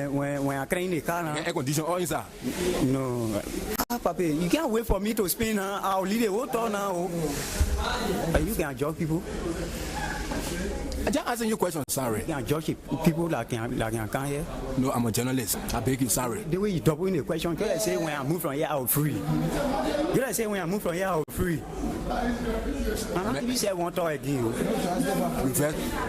when I clean the car, air condition all inside. no. Papi, you can't wait for me to spin. I'll leave the whole town now. You can judge people. I just answering your question, sorry. You can judge people that can come here. No, I'm a journalist. I beg you, sorry. The way you double in the question, you say when I move from here, I'll free. You say when I move from here, I'll free. You say one talk again.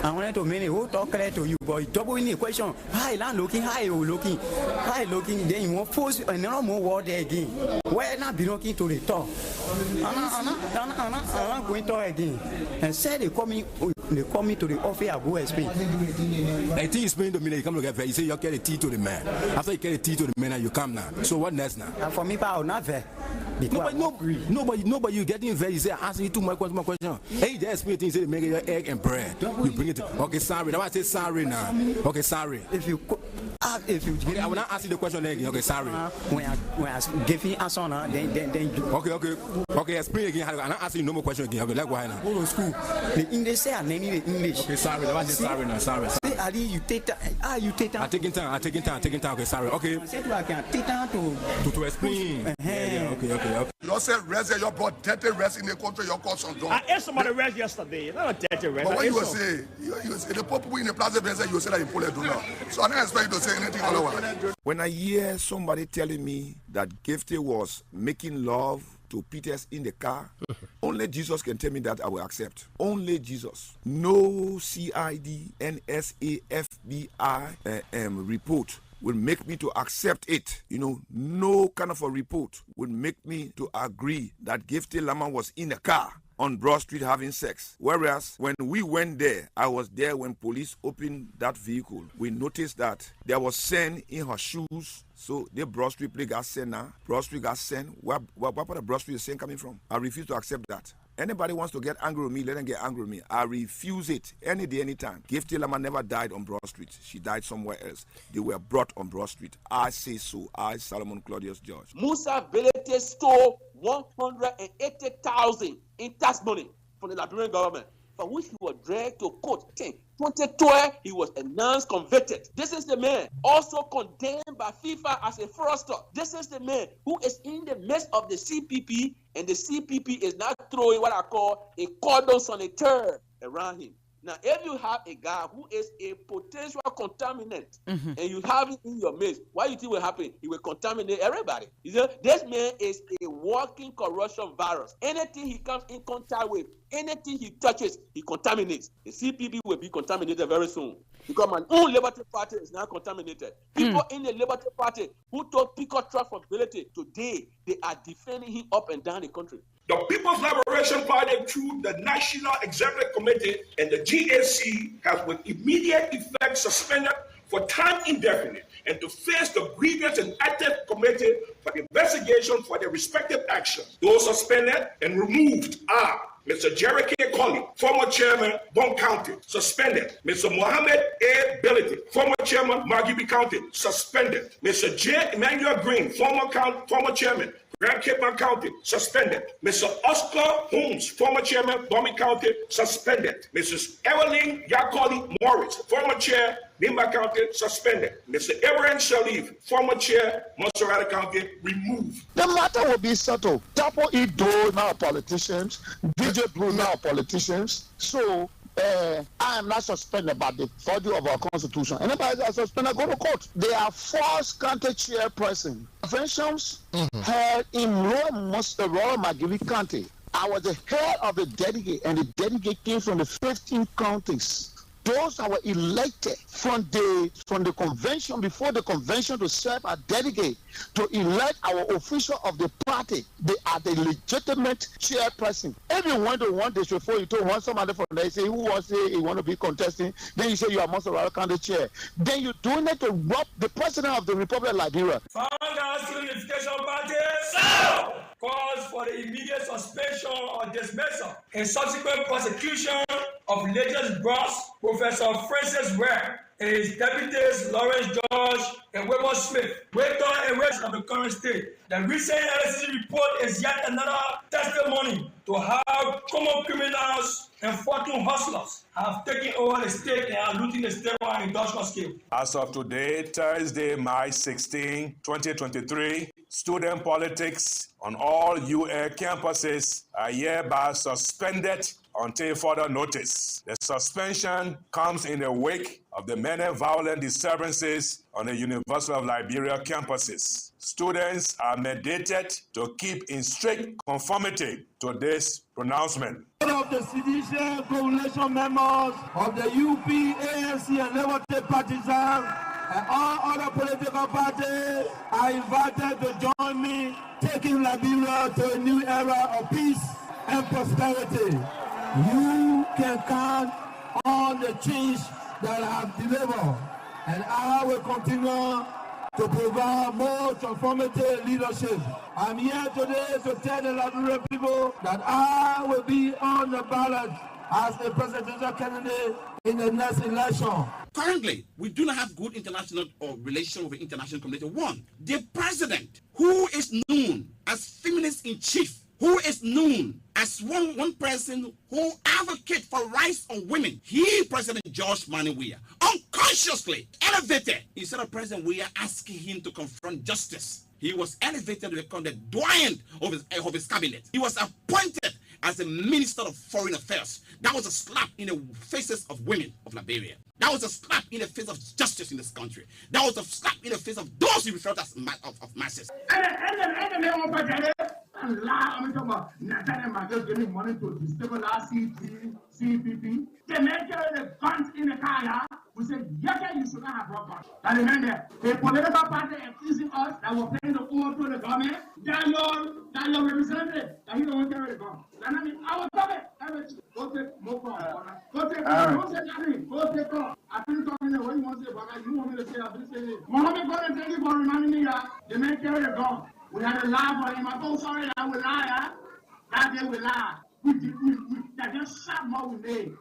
I wanted to make a whole talk clear to you, but you double in the question. Hi, land looking, hi, looking, then you want force another more word there again. Where not be looking to the top. I'm going to talk again. And said they call me to the office, I go explain. I think you explain to me that you come to get there. You say you get the tea to the man. After you get the tea to the man, you come now. So what next now? And for me, I'll not there. Nobody, you getting there. You say, asking you two more question. Hey, just explain things. Say, make your egg and bread. You bring it. Okay, sorry. Now I say sorry now. Okay, sorry. If you I will not ask you the question again. Okay, sorry. When I give you answer now, then you. Okay, explain again. I'm not asking you no more question again. Okay, let's go ahead now. Go to school. The English say I need the English. Okay, sorry. Now I say sorry now. Sorry. Say Ali, you take time. You take time. I'm taking time. Okay, sorry. Okay. I said I can take time to explain. Yeah, okay. You say rest there, you brought dirty rest in the country, your caution done. I ate somebody rest yesterday. Not a dirty rest. But what you say, the people in the plaza, you say that you pull it do now. So I don't expect you to say anything otherwise. When I hear somebody telling me that Gifty was making love to Peters in the car, only Jesus can tell me that I will accept. Only Jesus. No CID, NSA, FBI report will make me to accept it. No kind of a report will make me to agree that Gifty Lama was in a car on Broad Street having sex. Whereas when we went there, I was there when police opened that vehicle. We noticed that there was sand in her shoes. So the Broad Street play got sand now. Broad Street got sand. Where part of Broad Street is sand coming from? I refuse to accept that. Anybody wants to get angry with me, let them get angry with me. I refuse it any day, anytime. Gifty Lama never died on Broad Street. She died somewhere else. They were brought on Broad Street. I say so. I, Solomon Claudius George. Musa Belete stole 180,000 in tax money from the Liberian government, for which he was dragged to court. 2012, he was announced convicted. This is the man also condemned by FIFA as a fraudster. This is the man who is in the midst of the CPP, and the CPP is now throwing what I call a cordon sanitaire around him. Now, if you have a guy who is a potential contaminant, and you have it in your midst, what do you think will happen? He will contaminate everybody. This man is a walking corruption virus. Anything he comes in contact with, anything he touches, he contaminates. The CPP will be contaminated very soon, because my own Liberty Party is now contaminated. People in the Liberty Party who took Peacock Trust for ability today, they are defending him up and down the country. The People's Liberation Party, through the National Executive Committee and the GAC, has with immediate effect suspended for time indefinite and to face the Grievance and Ethics Committee for investigation for their respective actions. Those suspended and removed are Mr. Jerry K. Colley, former chairman, Bon County, suspended. Mr. Mohammed A. Billity, former chairman, Margibi County, suspended. Mr. J. Emmanuel Green, former chairman, Grand Cape County, suspended. Mr. Oscar Holmes, former chairman, Bomi County, suspended. Mrs. Evelyn Yakoli Morris, former chair, Nimba County, suspended. Mr. Abraham Shalif, former chair, Montserrat County, removed. The matter will be settled. Tapo Ido now politicians, DJ Blue now politicians. So I am not suspended by the body of our constitution. Anybody that is suspended, go to court. They are forced county chairperson. Conventions held in Royal Magili County. I was the head of the delegate, and the delegate came from the 15 counties. Those that were elected from the convention, before the convention, to serve as delegate, to elect our official of the party, they are the legitimate chairperson. If you want to one district before you told one somebody from there, say who was say he want to be contesting, then you say you are Montserrat County chair. Then you doing it to rob the president of the Republic of Liberia. Founders Unification Party, so calls for the immediate suspension or dismissal and subsequent prosecution of religious boss Professor Francis Ware and his deputies Lawrence George and Wilbur Smith, rector and rest of the current state. The recent LSC report is yet another testimony to how common criminals and fortune hustlers have taken over the state and are looting the state on industrial scale. As of today, Thursday, March 16, 2023, student politics on all UA campuses are hereby suspended until further notice. The suspension comes in the wake of the many violent disturbances on the University of Liberia campuses. Students are mandated to keep in strict conformity to this pronouncement. Of the CDC coalition members of the UP, ANC, and Labour partisans, and all other political parties are invited to join me, taking Liberia to a new era of peace and prosperity. You can count on the change that I have delivered, and I will continue to provide more transformative leadership. I'm here today to tell the Liberian people that I will be on the ballot as a presidential candidate in the next election. Currently, we do not have good international or relation with the international community. One, the president, who is known as feminist in chief, who is known as one person who advocates for rights of women. He, President George Mani Weah, unconsciously elevated, instead of President Weah asking him to confront justice, he was elevated to become the doyen of his cabinet. He was appointed as the Minister of Foreign Affairs. That was a slap in the faces of women of Liberia. That was a slap in the face of justice in this country. That was a slap in the face of those who referred as of masses. I'm talking about Nathaniel just giving money to destabilize CPP. They make the guns in the car. We said, yes, you should not have brought guns. And remember, the political party accusing us that we're paying the over to the government, that your representative, that he don't want to carry the gun. And I mean, I was talking, go take more guns. Go take guns. Don't say nothing. Go take guns. I've been talking to what you want to say, but you want me to say, I've been saying it. Mohammed, go and thank you for reminding me that they may carry the gun. We had a lie for him. I'm so sorry that we lie. That day we lie. We that just shot more we made.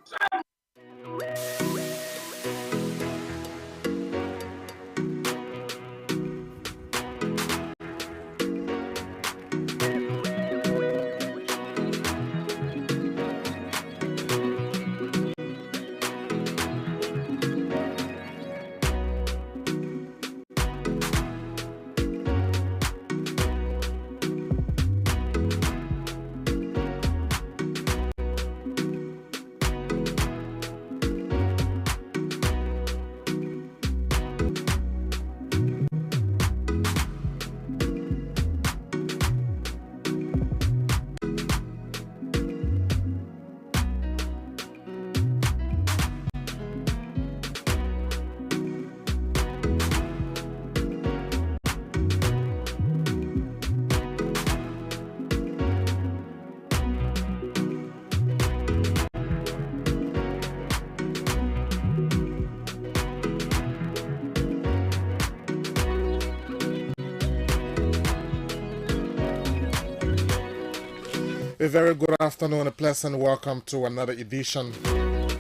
A very good afternoon, a pleasant welcome to another edition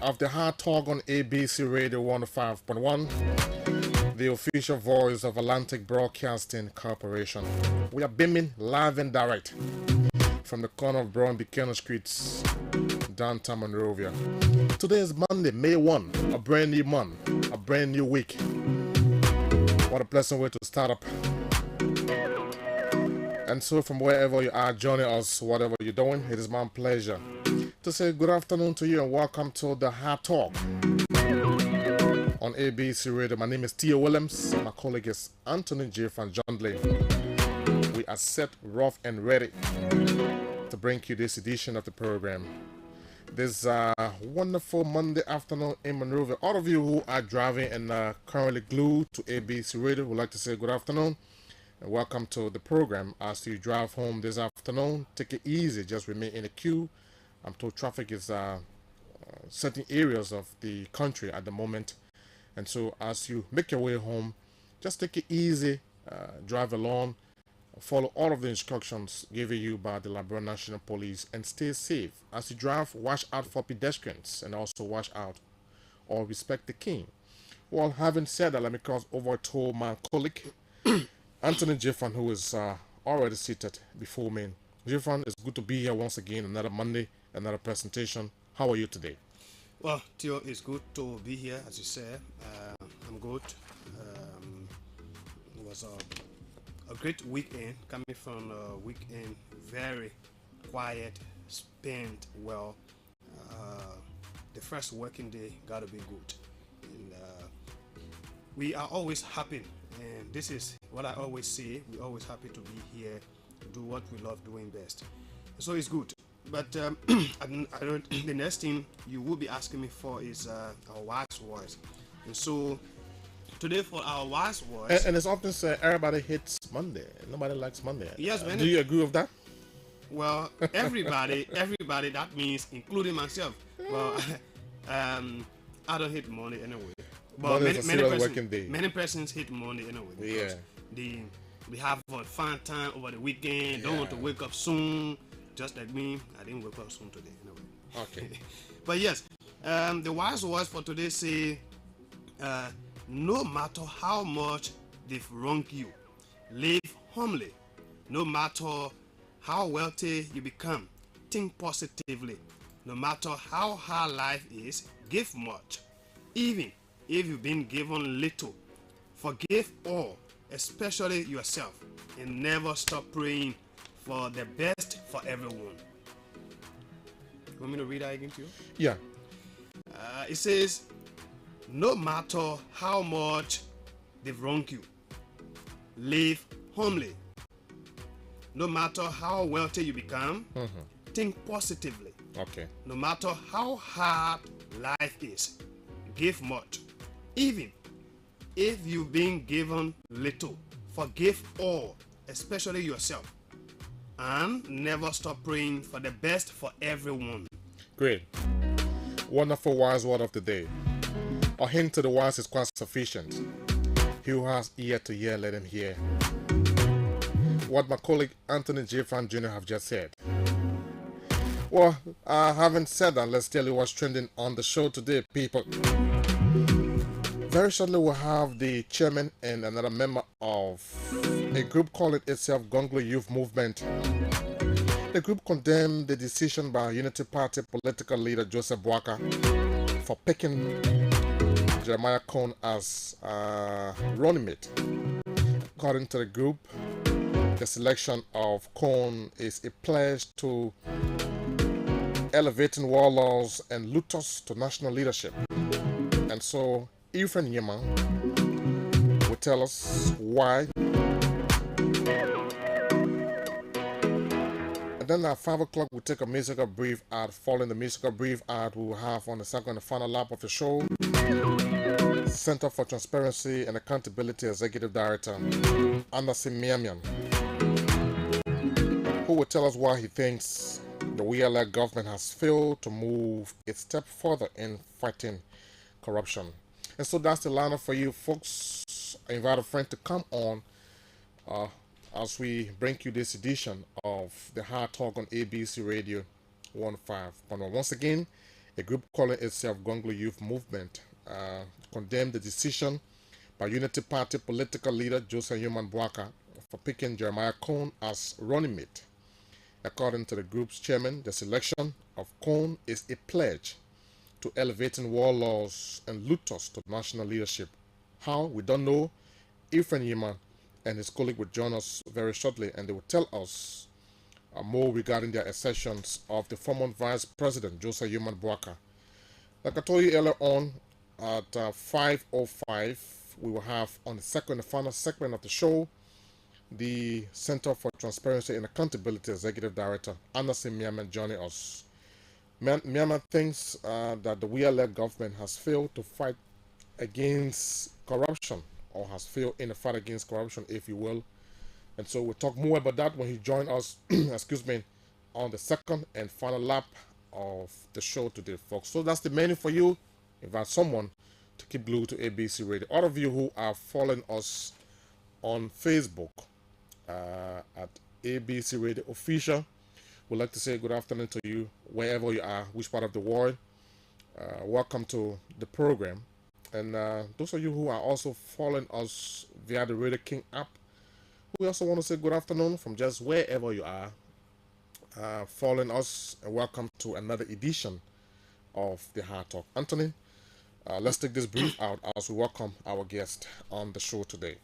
of the Hard Talk on ABC Radio 105.1, the official voice of Atlantic Broadcasting Corporation. We are beaming live and direct from the corner of Brown Buchanan Streets, downtown Monrovia. Today is Monday, May 1, a brand new month, a brand new week. What a pleasant way to start up. And so from wherever you are joining us, whatever you're doing, it is my pleasure to say good afternoon to you and welcome to the Hard Talk on ABC Radio. My name is Tia Williams. My colleague is Anthony J. Van Jondley. We are set, rough and ready to bring you this edition of the program. This wonderful Monday afternoon in Monrovia. All of you who are driving and currently glued to ABC Radio would like to say good afternoon. And welcome to the program. As you drive home this afternoon, take it easy, just remain in the queue. I'm told traffic is certain areas of the country at the moment, and so as you make your way home, just take it easy, drive along, follow all of the instructions given you by the Liberia National Police, and stay safe. As you drive, watch out for pedestrians and also watch out or respect the king. Well, having said that, let me cross over to my colleague Anthony Jiffan, who is already seated before me. Jiffan, it's good to be here once again. Another Monday, another presentation How are you today? Well, Theo, it's good to be here, as you said. I'm good. It was a great weekend, coming from a weekend, very quiet, spent well. The first working day gotta be good. And we are always happy, and this is what I always say. We're always happy to be here, do what we love doing best. So it's good. But the next thing you will be asking me for is our wise words. And so today for our wise words, And it's often said everybody hates Monday. Nobody likes Monday. Yes, do you agree with that? Well, everybody, that means including myself. Well, I don't hate Monday anyway. But many persons hate Monday anyway. Because they have a fun time over the weekend. Don't want to wake up soon. Just like me, I didn't wake up soon today anyway. Okay. But yes, the wise words for today say, no matter how much they've wronged you, live humbly. No matter how wealthy you become, think positively. No matter how hard life is, give much. Even if you've been given little, forgive all, especially yourself, and never stop praying for the best for everyone. You want me to read that again to you? Yeah. It says, no matter how much they've wronged you, live humbly. No matter how wealthy you become, think positively. Okay. No matter how hard life is, give much. Even if you've been given little, forgive all, especially yourself. And never stop praying for the best for everyone. Great. Wonderful wise word of the day. A hint to the wise is quite sufficient. He who has ear to hear, let him hear. What my colleague Anthony J. Frank Jr. have just said. Well, having said that, let's tell you what's trending on the show today, people. Very shortly, we'll have the chairman and another member of a group calling itself Gonglo Youth Movement. The group condemned the decision by Unity Party political leader Joseph Boakai for picking Jeremiah Cone as running mate. According to the group, the selection of Cone is a pledge to elevating warlords and looters to national leadership. And so Ephraim Yeman will tell us why. And then at 5 o'clock, we'll take a musical brief ad. Following the musical brief ad, we will have on the second and final lap of the show, Center for Transparency and Accountability Executive Director, Anderson Miamian, who will tell us why he thinks the WLF government has failed to move a step further in fighting corruption. And so that's the lineup for you folks. I invite a friend to come on as we bring you this edition of the Hard Talk on ABC Radio 105.1. Once again, a group calling itself Gonglo Youth Movement condemned the decision by Unity Party political leader Joseph Boakai for picking Jeremiah Cone as running mate. According to the group's chairman, the selection of Cone is a pledge to elevating warlords and looters to national leadership. How? We don't know. Ephraim Yeman and his colleague will join us very shortly, and they will tell us more regarding their assertions of the former Vice President Joseph Boakai. Like I told you earlier on, at 5:05, we will have on the second and final segment of the show the Center for Transparency and Accountability Executive Director Anderson Miamian joining us. Miamian thinks that the WLF government has failed to fight against corruption, or has failed in the fight against corruption, if you will. And so we'll talk more about that when he joins us, excuse me, on the second and final lap of the show today, folks. So that's the menu for you. Invite someone to keep glued to ABC Radio. All of you who are following us on Facebook at ABC Radio Official, we'd like to say good afternoon to you wherever you are, which part of the world. Welcome to the program. And those of you who are also following us via the Radio King app, we also want to say good afternoon from just wherever you are following us, and welcome to another edition of the Hard Talk. Anthony, let's take this brief out as we welcome our guest on the show today.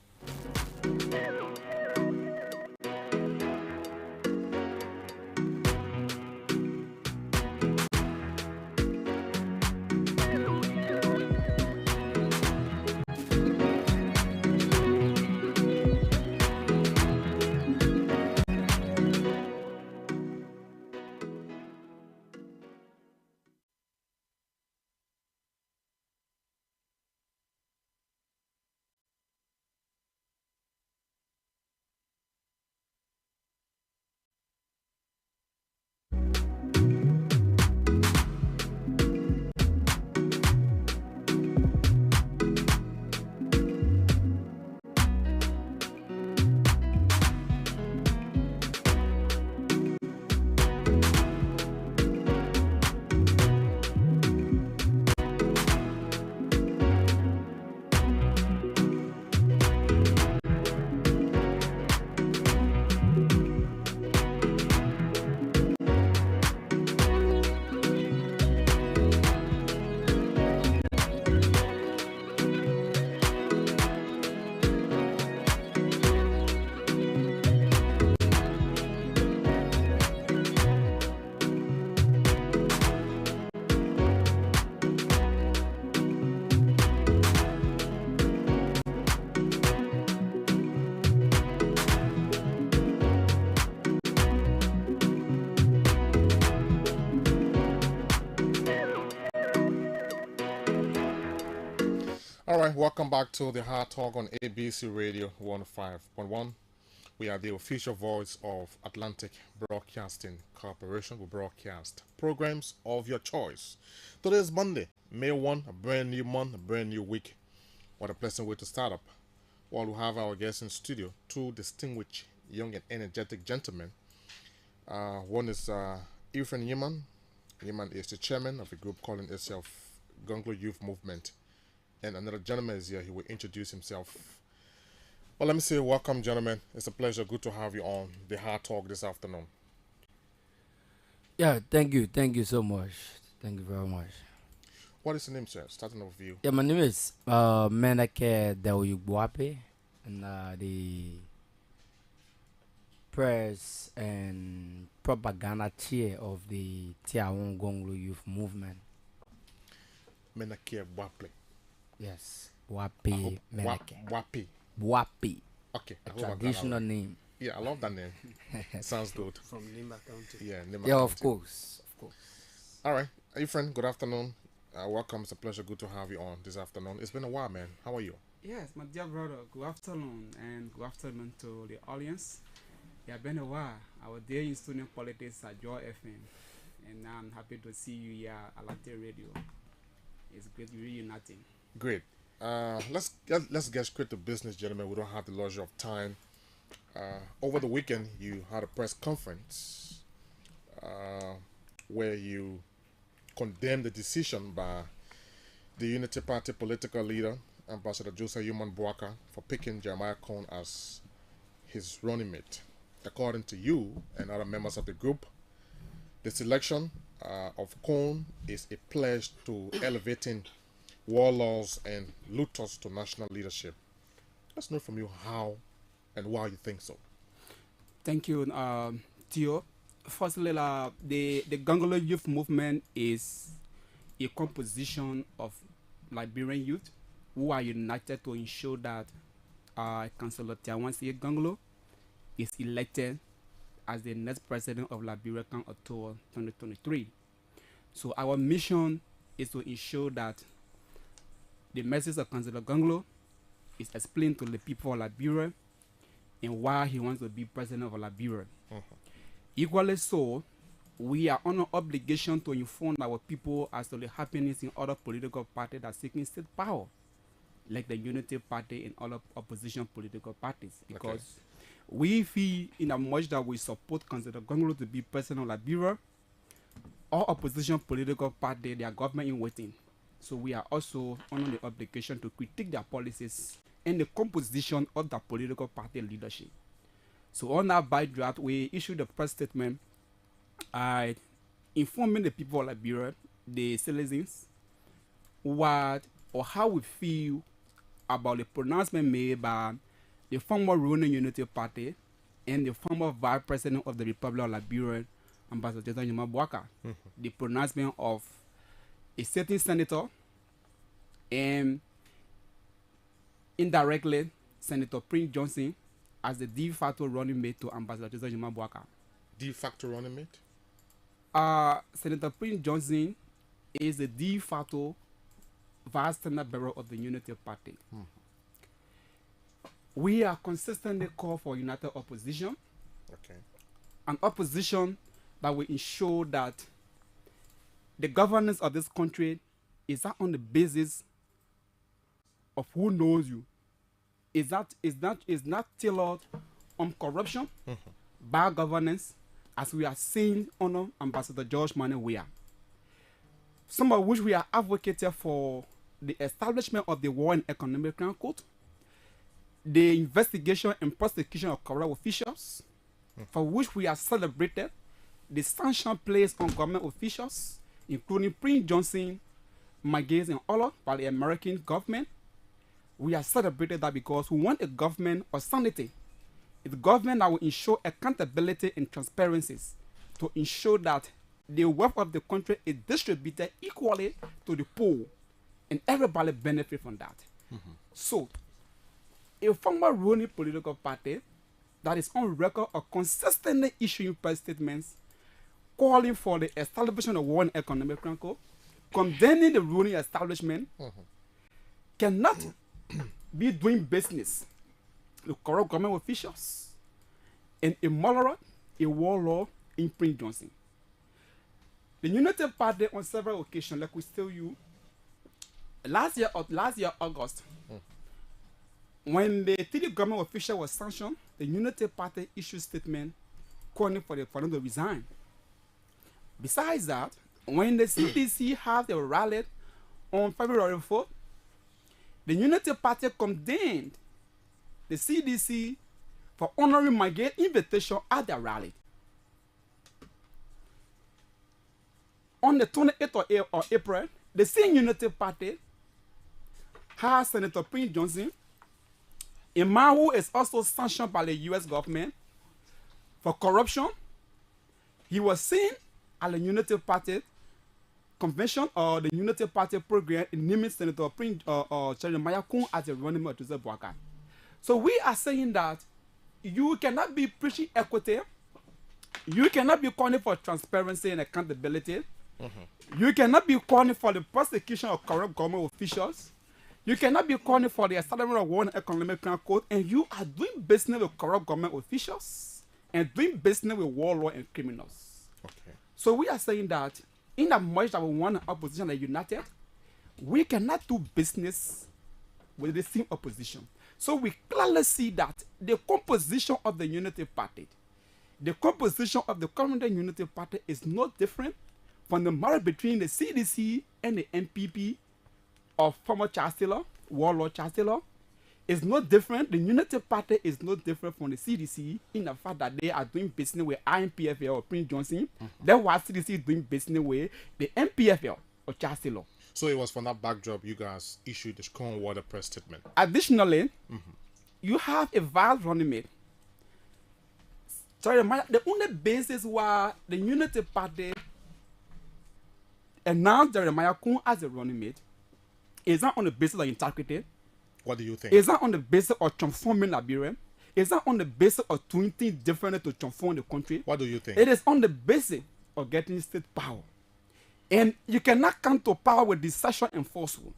All right, welcome back to the Hard Talk on ABC Radio 105.1. We are the official voice of Atlantic Broadcasting Corporation. We broadcast programs of your choice. Today is Monday, May 1, a brand new month, a brand new week. What a pleasant way to start up. While we have our guests in studio, two distinguished young and energetic gentlemen. One is Ephraim Yiman. Yiman is the chairman of a group calling itself Gonglo Youth Movement. And another gentleman is here. He will introduce himself. Well, let me say welcome, gentlemen. It's a pleasure. Good to have you on the Hard Talk this afternoon. Yeah, thank you. Thank you so much. Thank you very much. What is the name, sir? Starting off with you. Yeah, my name is Menake Daoyugwape, and the press and propaganda chair of the Tiawan Gonglo Youth Movement. Menake Wape. Yes, Wapi Menake. Wapi. Wapi. Okay. A traditional name. Yeah, I love that name. Sounds good. From Nimba County. Yeah, Nimba Yeah, County. of course. Of course. All right. Hey, friend, good afternoon. Welcome. It's a pleasure. Good to have you on this afternoon. It's been a while, man. How are you? Yes, my dear brother. Good afternoon, and good afternoon to the audience. It's been a while. I was there in student politics at Joy FM, and now I'm happy to see you here at Alate Radio. It's great reuniting. Great. Let's get straight to business, gentlemen. We don't have the luxury of time. Over the weekend, you had a press conference where you condemned the decision by the Unity Party political leader, Ambassador Joseph Yuman Bwaka, for picking Jeremiah Cohn as his running mate. According to you and other members of the group, the selection of Cohn is a pledge to elevating warlords and looters to national leadership. Let's know from you how and why you think so. Thank you, Theo. Firstly, the Gongolo Youth Movement is a composition of Liberian youth who are united to ensure that Councillor Tiawansi Gongolo is elected as the next president of Liberia come October 2023. So our mission is to ensure that the message of Councillor Gongolo is explained to the people of Liberia and why he wants to be president of Liberia. Equally so, we are on an obligation to inform our people as to the happenings in other political parties that are seeking state power, like the Unity Party and other opposition political parties. Because we feel in as much that we support Councillor Gongolo to be president of Liberia, all opposition political party, their government in waiting. So we are also on the obligation to critique their policies and the composition of the political party leadership. So on that bydraft, we issued a press statement informing the people of Liberia the citizens what or how we feel about the pronouncement made by the former ruling Unity Party and the former Vice President of the Republic of Liberia, Ambassador Nyuma Bwaka. The pronouncement of a certain senator and indirectly Senator Prince Johnson as the de facto running mate to Ambassador Nyuma Bwaka. De facto running mate? Senator Prince Johnson is the de facto vice standard bearer of the Unity Party. We are consistently called for united opposition. Okay. An opposition that will ensure that the governance of this country is not on the basis of who knows you. Is not tailored on corruption, bad governance, as we are seeing under Ambassador George Manneh Weah. Some of which we are advocating for the establishment of the War and Economic Crime Court, the investigation and prosecution of corrupt officials, for which we have celebrated the sanction placed on government officials, including Prince Johnson, Magaze, and all by the American government. We have celebrated that because we want a government of sanity, a government that will ensure accountability and transparencies to ensure that the wealth of the country is distributed equally to the poor and everybody benefit from that. So, a former ruling political party that is on record of consistently issuing press statements calling for the establishment of War and Economic Crime Court, condemning the ruling establishment, cannot be doing business with corrupt government officials and a moderate, a warlord in Prince Johnson. The United Party on several occasions, like we tell you, last year August, when the TD government official was sanctioned, the United Party issued statement calling for them to resign. Besides that, when the CDC had a rally on February 4th, the Unity Party condemned the CDC for honoring my invitation at their rally. On the 28th of April, the same Unity Party has Senator Prince Johnson, a man who is also sanctioned by the US government for corruption. He was seen at the Unity Party convention or the Unity Party program in naming Senator Prince Jeremiah Kun as a running mate to Joseph Boakai. So we are saying that you cannot be preaching equity, you cannot be calling for transparency and accountability, you cannot be calling for the prosecution of corrupt government officials, you cannot be calling for the establishment of one economic crime code, and you are doing business with corrupt government officials and doing business with warlords and criminals. Okay. So we are saying that in as much that we want an opposition that united, we cannot do business with the same opposition. So we clearly see that the composition of the Unity Party, the composition of the current Unity Party is no different from the marriage between the CDC and the MPP of former Chancellor, Warlord Chancellor. Is no different. The Unity Party is no different from the CDC in the fact that they are doing business with IMPFL or Prince Johnson. That's why CDC is doing business with the MPFL or Chancellor. So it was from that backdrop you guys issued the Strong Water press statement. Additionally, you have a vice running mate. Sorry, the only basis why the Unity Party announced Jeremiah Kun as a running mate is not on the basis of integrity. What do you think? It's not on the basis of transforming Liberia. It's not on the basis of doing things differently to transform the country. What do you think? It is on the basis of getting state power. And you cannot come to power with deception and falsehood.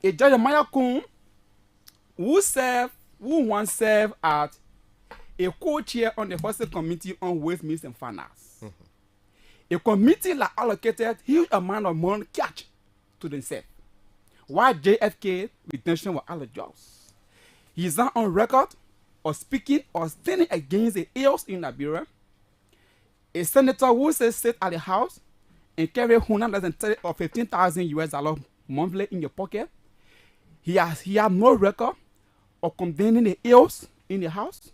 A Jeremiah Kun who once served as a co-chair on the Hostel Committee on Waste, Means and Finance. A committee that allocated huge amount of money cash to themselves. Why JFK retention was all the jobs. He is not on record of speaking or standing against the ills in Liberia. A senator who says sit at the house and carry $130 or $15,000 monthly in your pocket. He has no record of condemning the ills in the house.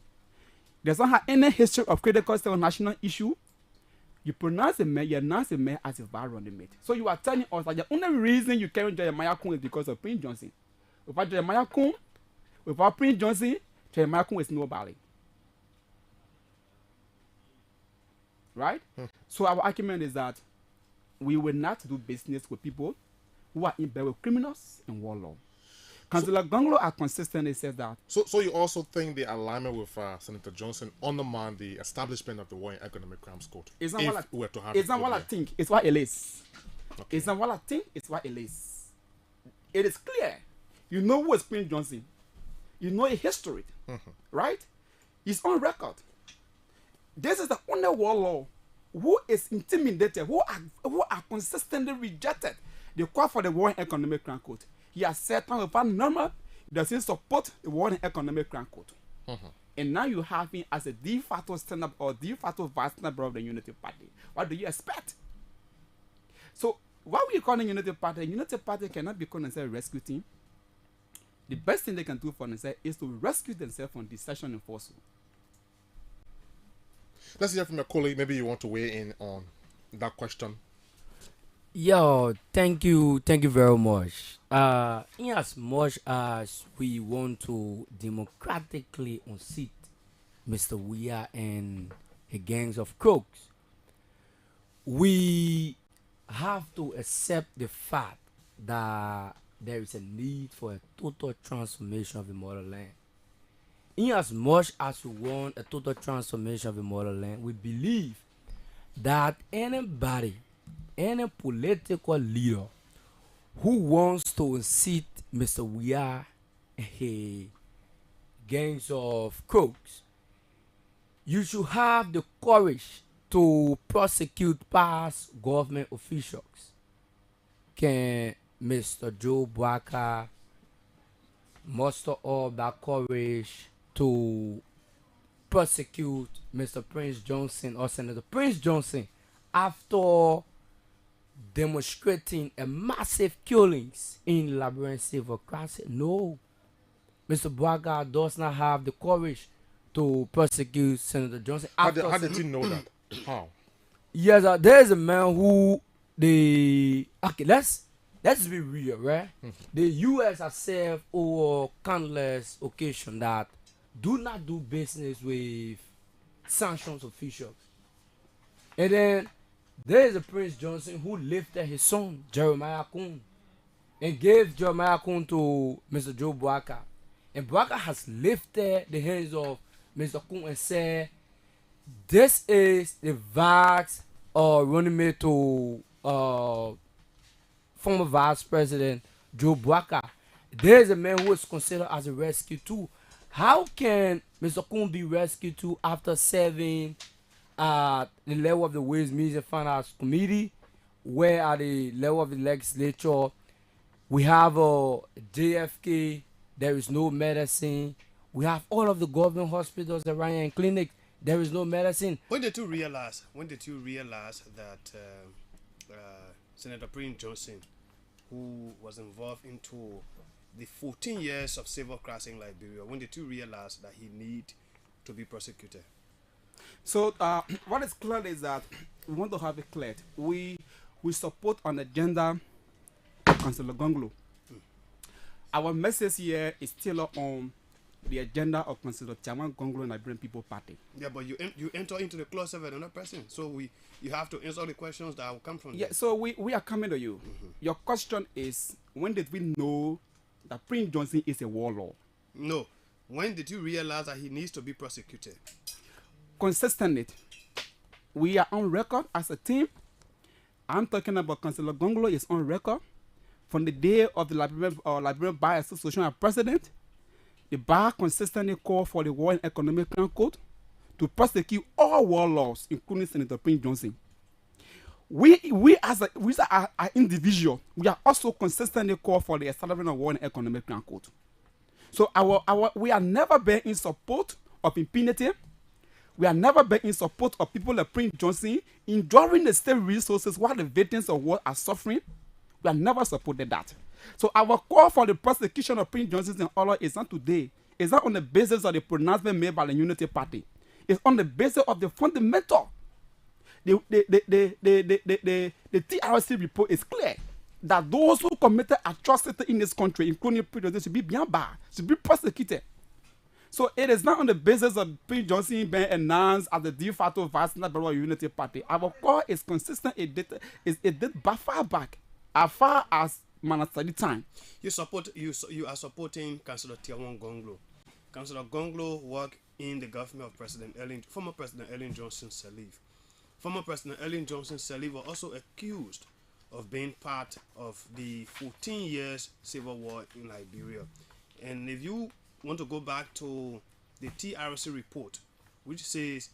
Does not have any history of critical national issue. You pronounce a man, you announce a man as a violent mate. So you are telling us that the only reason you carry Jeremiah Kun is because of Prince Johnson. Without Jeremiah Kun, without Prince Johnson, Jeremiah Kun is nobody. Right? So our argument is that we will not do business with people who are in bed with criminals and warlords. Councillor Gonglo are consistently said that. So you also think the alignment with Senator Johnson undermine the establishment of the War and Economic Crimes Court? It's not what I think. It's what it is. Okay. It's not what I think. It's what it is. It is clear. You know who is Prince Johnson. You know his history, right? He's on record. This is the only warlord who is intimidated, who are consistently rejected the call for the War and Economic Crime Court. He has said time over number he doesn't support the War and Economic Crime Court. And now you have him as a de facto stand-up or de facto vice member of the Unity Party. What do you expect? So what we call the Unity Party? The Unity Party cannot be called a rescue team. The best thing they can do for themselves is to rescue themselves from deception and falsehood. Let's hear from your colleague. Maybe you want to weigh in on that question. Yo, thank you very much. In as much as we want to democratically unseat Mr. Weah and the gangs of crooks, we have to accept the fact that there is a need for a total transformation of the motherland. In as much as we want a total transformation of the motherland, we believe that anybody, any political leader who wants to unseat Mr. Weah and his gangs of crooks, you should have the courage to prosecute past government officials. Can Mr. Joe Boakai muster all that courage to prosecute Mr. Prince Johnson or Senator Prince Johnson after demonstrating a massive killings in Liberian civil crisis? No. Mr. Boakai does not have the courage to prosecute Senator Johnson. How did you know that? How? Yes, there is a man who okay, let's be real, right? The U.S. has said over countless occasions that do not do business with sanctions officials. And then there is a Prince Johnson who lifted his son, Jeremiah Kun, and gave Jeremiah Kun to Mr. Joe Boakai. And Boakai has lifted the hands of Mr. Kun and said, this is the vax running mate to former Vice President Joe Boakai. There is a man who is considered as a rescue too. How can Mr. Kun be rescued too after serving at the level of the Ways, Means and Finance Committee, where at the level of the legislature we have a JFK, there is no medicine. We have all of the government hospitals around here and clinics, there is no medicine. When did you realize that Senator Prince Johnson, who was involved into the 14 years of civil crisis in Liberia, when did you realize that he need to be prosecuted? So what is clear is that we want to have it clear. We support an agenda Councillor Gonglo. Our message here is still on the agenda of Councillor Chairman Gonglo and Liberian People Party. Yeah, but you enter into the closet with another person, so you have to answer the questions that will come from Yeah, so we are coming to you. Your question is, when did we know that Prince Johnson is a warlord? No. When did you realize that he needs to be prosecuted? Consistently. We are on record as a team. I'm talking about Councillor Gonglo is on record. From the day of the Liberian Bar Association as president, the bar consistently called for the War and Economic Crime Court to prosecute all warlords, including Senator Prince Johnson. We as an individual, we are also consistently called for the establishment of War and Economic Crime Court. So we are never been in support of impunity. We are never been in support of people like Prince Johnson enjoying the state resources while the victims of war are suffering. We have never supported that. So our call for the prosecution of Prince Johnson and others is not today. It's not on the basis of the pronouncement made by the Unity Party. It's on the basis of the fundamental. the TRC report is clear that those who committed atrocity in this country, including President, should be beyond bar, should be prosecuted. So it is not on the basis of Prince Johnson being announced as the de facto vice president of the Unity Party. Our call is consistent. It did far back, as far as Manasadi time. You are supporting Councillor Tiawon Gonglo. Councillor Gonglo worked in the government of former President Ellen Johnson Sirleaf. Former President Ellen Johnson Sirleaf was also accused of being part of the 14 years civil war in Liberia. And if you want to go back to the TRC report, which says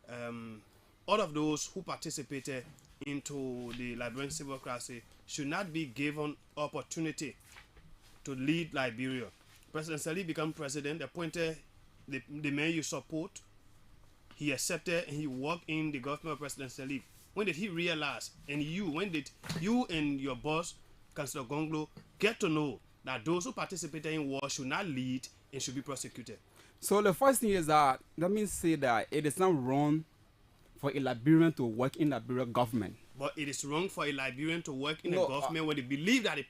all of those who participated into the Liberian civil crisis should not be given opportunity to lead Liberia. President Sirleaf became president, appointed the man you support. He accepted and he worked in the government of President Sirleaf. When did he realize, when did you and your boss, Councillor Gonglo, get to know that those who participated in war should not lead and should be prosecuted? So the first thing is that, let me say that it is not wrong for a Liberian to work in Liberian government. But it is wrong for a Liberian to work in a government when they believe that wait,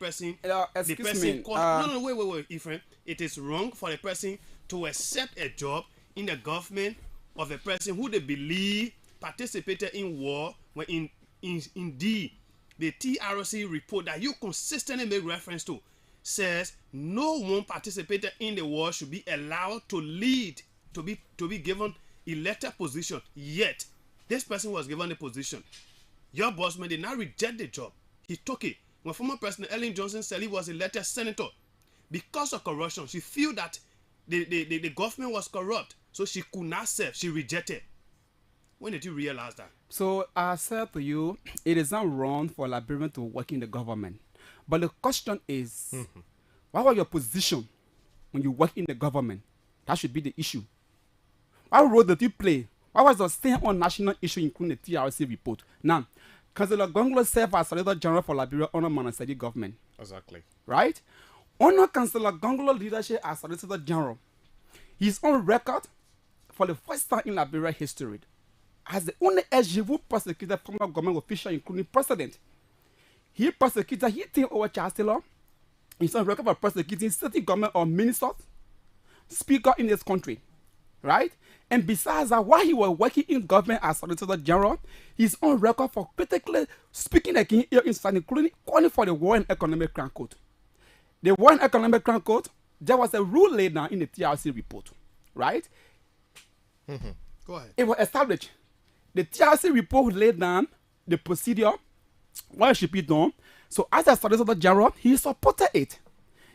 Ephraim. It is wrong for a person to accept a job in the government of a person who they believe participated in war, when indeed the TRC report that you consistently make reference to says no one participated in the war should be allowed to lead, to be given elected position. Yet this person was given the position. Your bossman did not reject the job. He took it. When former President Ellen Johnson Sirleaf was elected senator, because of corruption, she felt that the government was corrupt, so she could not serve. She rejected. When did you realize that? So I said to you, it is not wrong for a Liberian to work in the government. But the question is, what was your position when you work in the government? That should be the issue. What role did you play? What was the stand on national issue, including the TRC report? Now, Councillor Gonglo served as Solicitor General for Liberia under Manasadi government. Exactly. Right? Under Councillor Gonglo leadership as Solicitor General, he's on record for the first time in Liberia history as the only SG who prosecuted former government official, including president. He prosecuted, he think over Chancellor. He's on record for prosecuting state government or ministers, speaker in this country. Right? And besides that, while he was working in government as Solicitor General, he's on record for critically speaking against inside, including calling for the War and Economic Crime Code. The War and Economic Crime Code, there was a rule laid down in the TRC report. Right? Go ahead. It was established. The TRC report laid down the procedure, what it should be done. So as a Solicitor General, he supported it.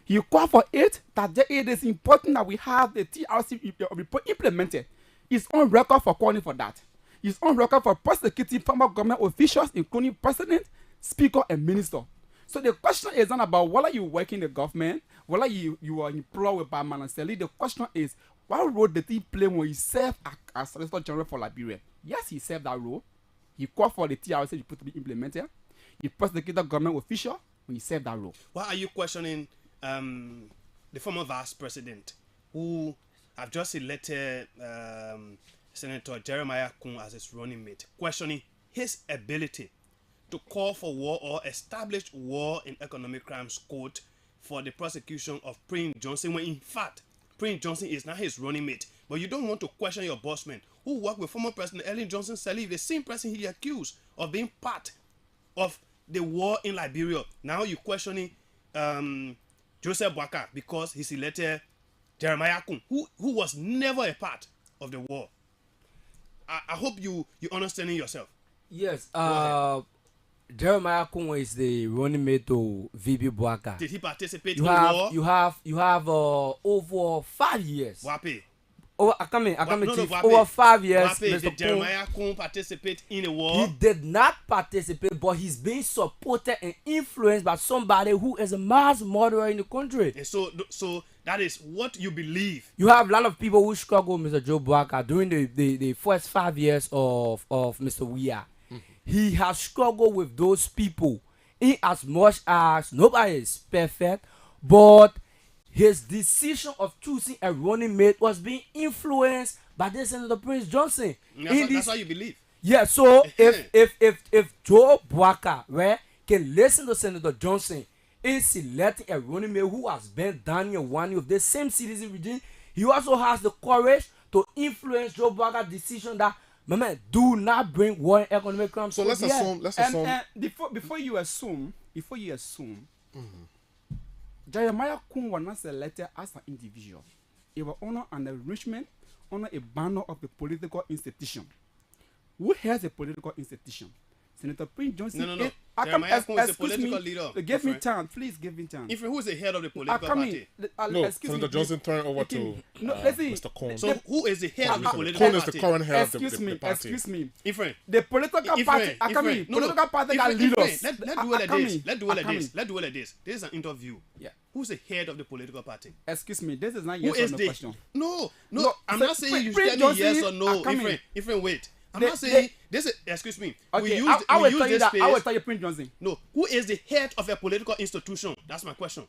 He called for it, that it is important that we have the TRC report implemented. He's on record for calling for that. He's on record for prosecuting former government officials, including president, speaker, and minister. So the question is not about whether you work in the government, whether you are employed by Manaseli. The question is, what role did he play when he served as Solicitor General for Liberia? Yes, he served that role. He called for the TRC report to be implemented. He prosecuted government official when he served that role. Why are you questioning the former vice president who have just elected Senator Jeremiah Kun as his running mate, questioning his ability to call for war or establish war in economic crimes court for the prosecution of Prince Johnson, when in fact Prince Johnson is not his running mate? But you don't want to question your bossman who worked with former President Ellen Johnson Sirleaf, the same person he accused of being part of the war in Liberia. Now you're questioning Joseph Boakai because he's elected Jeremiah Kun, who was never a part of the war. I hope you understanding yourself. Yes. Jeremiah Kun is the running mate to VB Boakai. Did he participate in the war? You have over 5 years. Wapi. Over 5 years. Wapi, Mr. did Jeremiah Kun participate in the war? He did not participate, but he's being supported and influenced by somebody who is a mass murderer in the country. And so that is what you believe. You have a lot of people who struggle with Mr. Joe Boakai during the first 5 years of Mr. Weah. He has struggled with those people in as much as nobody is perfect, but his decision of choosing a running mate was being influenced by this Senator Prince Johnson. That's what you believe. Yeah, so if Joe Bwaka, right, can listen to Senator Johnson in selecting a running mate who has been down in one of the same citizen regime, he also has the courage to influence Joe Bwaka's decision that, my man, do not bring war and economic crimes. So let's assume. And before you assume, Jeremiah Kun was not selected as an individual. It was under an arrangement, under a banner of the political institution. Who has a political institution? Senator Prince Johnson. No. Jeremiah Kun is a political leader. Give me time. Please give me time. If who is the head of the political party? No, Senator Johnson turned over to Mr. Cohn. So who is the head of the political Cohn party? is the current head of the party. Excuse me. Ifrane. The political party. Political party got leaders. Let's do it like this. This is an interview. Yeah. Who's the head of the political party? Excuse me. This is not yes or no question. No. I'm not saying you tell me yes or no. Ifrane, wait. I'm not saying this is. Excuse me. Okay, I will tell you, Prince Johnson. No, who is the head of a political institution? That's my question.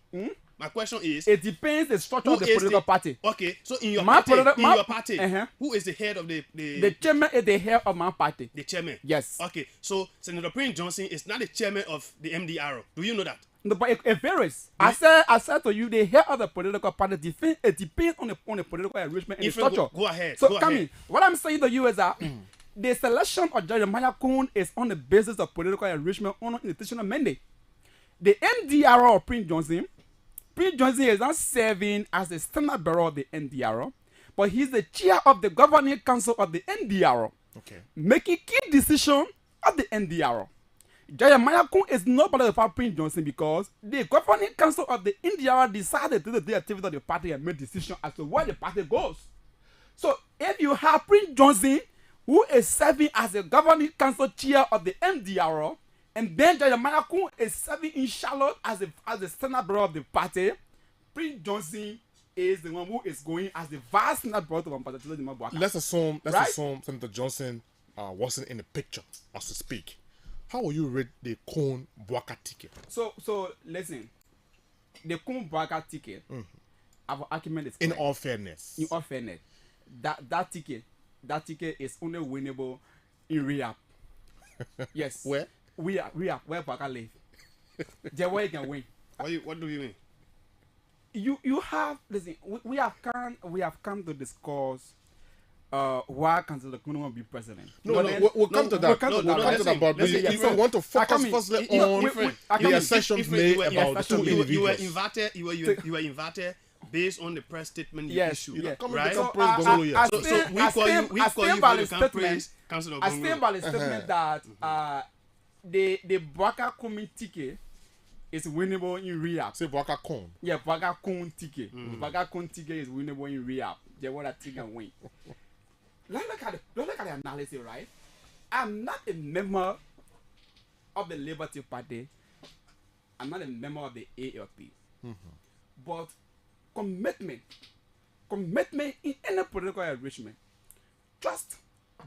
My question is. It depends the structure of the political party. Okay, so in your party, who is the head of the chairman is the head of my party. The chairman. Yes. Okay, so Senator Prince Johnson is not the chairman of the MDR. Do you know that? No, but it varies. I said to you, the head of the political party it depends on the political arrangement and the structure. Go ahead. So, what I'm saying to you is that. The selection of Jeremiah Kun is on the basis of political arrangement on an institutional mandate. The NDR of Prince Johnson is not serving as the standard bearer of the NDR, but he's the chair of the governing council of the NDR, making key decisions of the NDR. Jeremiah Kun is not part of the Prince Johnson because the governing council of the NDR decided to do the activity of the party and make decisions as to where the party goes. So if you have Prince Johnson, who is serving as the governing council chair of the MDR, and then Jeremiah Kun is serving in Charlotte as the senate brother of the party. Prince Johnson is the one who is going as the vice senate brother of the party. Let's assume Senator Johnson wasn't in the picture, as to speak. How will you rate the Cohn Bwaka ticket? So listen, the Cohn Bwaka ticket, our argument is correct. In all fairness, that ticket is only winnable in Riyadh. Yes. Where? Riyadh, where Bwaka live. There where you can win. What do you mean? You have listen. We have come to discuss why Councillor Kun will be president. We'll come to that. But you want to focus firstly on the assertions made about the two individuals. You were invited. Based on the press statement you issued, right? So we call you the campaign council of Gongolo. I stand by the statement that the Bwaka Kun ticket is winnable in Riyadh. Say Bwaka Kun. Yeah, Bwaka Kun ticket. Bwaka Kun ticket is winnable in Riyadh. They want that ticket win. Let's look at the analysis, right? I'm not a member of the Liberty Party. I'm not a member of the ALP. But commitment in any political arrangement, just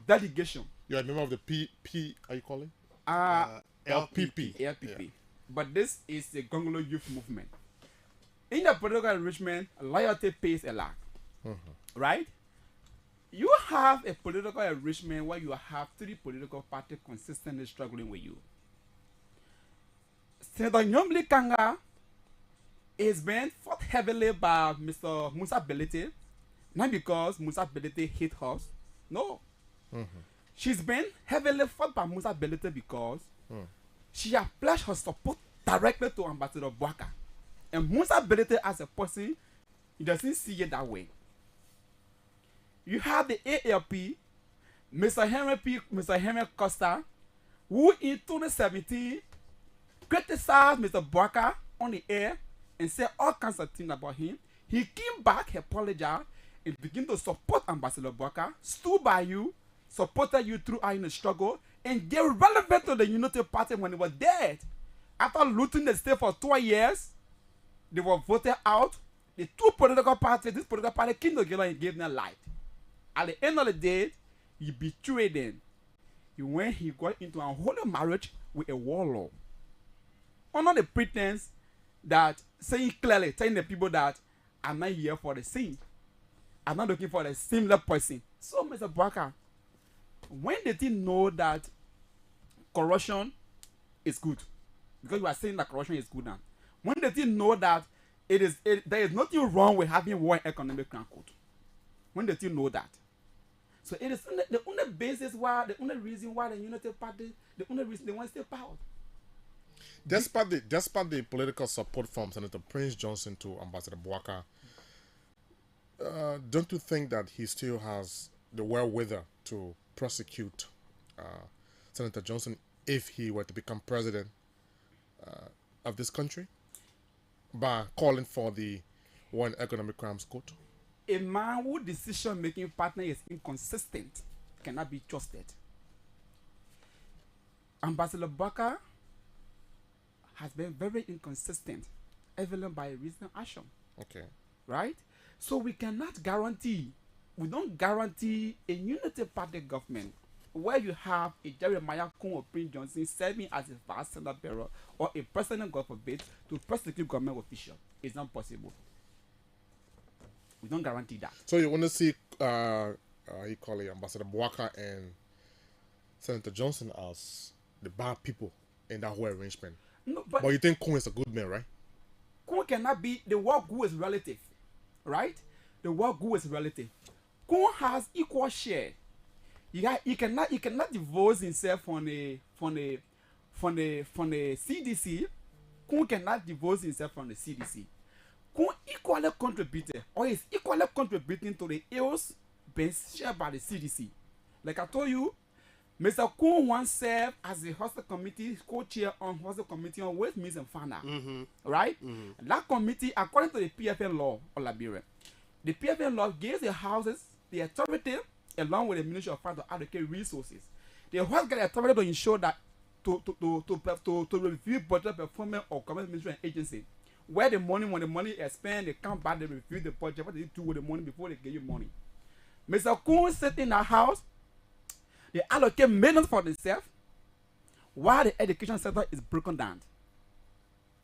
delegation. You're a member of the P, are you calling? LPP. Yeah. But this is the Gongolo Youth Movement. In the political arrangement, loyalty pays a lot. Right? You have a political arrangement where you have 3 political parties consistently struggling with you. Senator Nyomli Kanga is being fought heavily by Mr. Musa Belete, not because Musa Belete hate us. No. She's been heavily fought by Musa Belete because she has pledged her support directly to Ambassador Bwaka. And Musa Belete as a person, he doesn't see it that way. You have the ALP, Mr. Henry Costa, who in 2017 criticized Mr. Bwaka on the air and said all kinds of things about him. He came back, he apologized, and began to support Ambassador Bwaka, stood by you, supported you throughout in the struggle, and they were relevant to the Unity Party when they were dead. After looting the state for 2 years, they were voted out. The 2 political parties, this political party came together and gave them light. At the end of the day, he betrayed them. He got into a holy marriage with a warlord. Under the pretense that telling the people that I'm not here for the same. I'm not looking for the similar person. So, Mr. Bwaka, when did he know that corruption is good? Because you are saying that corruption is good now. When did he know that there is nothing wrong with having one economic crime court? When did he know that? So it is the only basis why, the only reason why the United Party, the only reason they want to stay power. Despite the political support from Senator Prince Johnson to Ambassador Bouaka, don't you think that he still has the wherewithal to prosecute Senator Johnson if he were to become president of this country by calling for the One Economic Crimes Court? A man whose decision-making partner is inconsistent cannot be trusted. Ambassador Bouaka has been very inconsistent, evident by recent action. Okay. Right? So we cannot guarantee, we don't guarantee a unity party government where you have a Jeremiah Kun or Prince Johnson serving as a vice senator bearer or a president, God forbid, to prosecute government officials. It's not possible. We don't guarantee that. So you want to see, he call it Ambassador Bouaka and Senator Johnson as the bad people in that whole arrangement. No, but you think Kun is a good man, right? Kun cannot be, the word good is relative, right? The word good is relative. Kun has equal share. He cannot divorce himself from the CDC. Kun cannot divorce himself from the CDC. Kun equally contributed or is equally contributing to the ills being shared by the CDC. Like I told you, Mr. Kun once served as the hostel committee co-chair on hostel committee on waste, means and finance, right? That committee, according to the PFN law of Liberia, the PFN law gives the houses the authority, along with the Ministry of Finance, to allocate resources. The house get the authority to ensure that to review budget performance of government ministry and agency. Where the money, when the money is spent, they come back, they review the budget, what they do with the money before they give you money. Mr. Kun sit in a house, they allocate millions for themselves, while the education sector is broken down.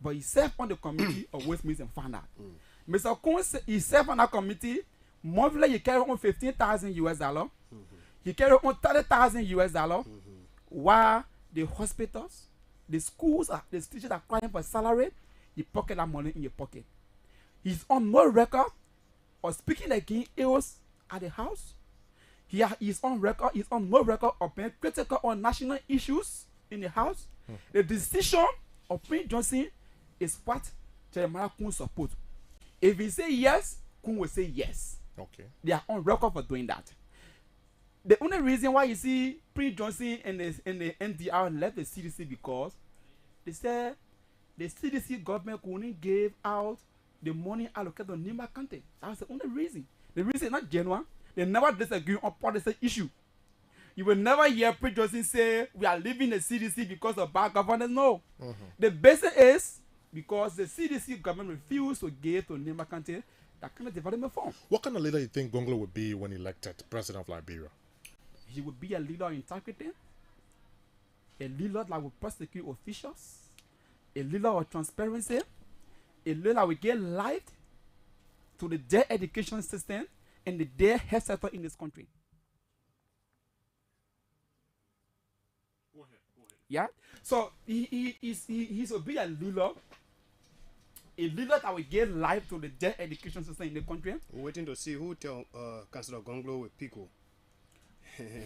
But he served on the committee of waste, means and finance. Mr. Kun, he served on that committee. Monthly, he carry on $15,000. He carry on $30,000. While the hospitals, the schools, the teachers are crying for salary, you pocket that money in your pocket. He's on no record of speaking against ills at the house. He's on no record of being critical on national issues in the house. The decision of Prince Johnson is what Jeremiah Kun support. If he say yes, Kun will say yes. Okay. They are on record for doing that. The only reason why you see Prince Johnson and the NDR left the CDC because they said the CDC government couldn't give out the money allocated to Nimba County. That's the only reason. The reason is not genuine. They never disagree on policy issue. You will never hear Prince Johnson say we are leaving the CDC because of bad governance. No. The basis is because the CDC government refused to give to Nimba County that kind of development fund. What kind of leader do you think Gonglo would be when elected president of Liberia? He would be a leader of integrity, a leader that will prosecute officials, a leader of transparency, a leader that will give life to the dead education system and the dead health sector in this country. Go ahead. Yeah? So he will be a leader that will give life to the dead education system in the country. We're waiting to see who tell Councillor Gonglo with Pico.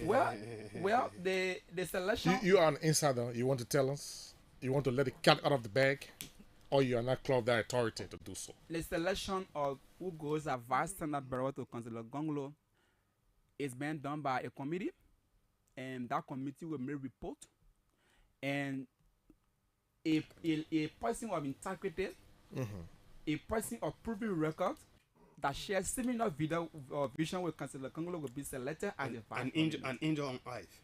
well, the selection. You are an insider. You want to tell us? You want to let the cat out of the bag, or you are not clothed that authority to do so? The selection of who goes as vice senator bearer to Councillor Gonglo is being done by a committee, and that committee will make a report, and a person of integrity, a person of proven record that shares similar vision with Councillor Gonglo will be selected as a vice president. An injure on life.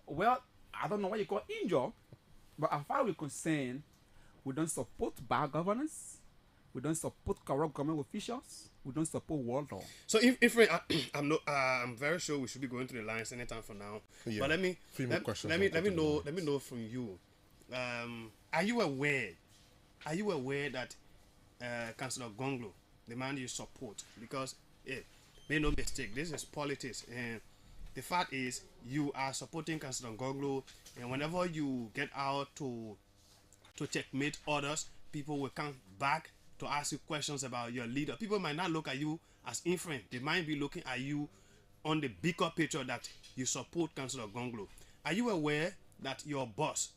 Well, I don't know what you call injure, but as far as we're concerned, we don't support bad governance, we don't support corrupt government officials, we don't support world law. So if I'm very sure we should be going to the lines anytime from now. Yeah. But let me know from you. Are you aware that Councillor Gonglo, the man you support, because make no mistake, this is politics, and the fact is you are supporting Councillor Gonglo, and whenever you get out to checkmate others, people will come back to ask you questions about your leader. People might not look at you as influent. They might be looking at you on the bigger picture that you support Councillor Gonglo. Are you aware that your boss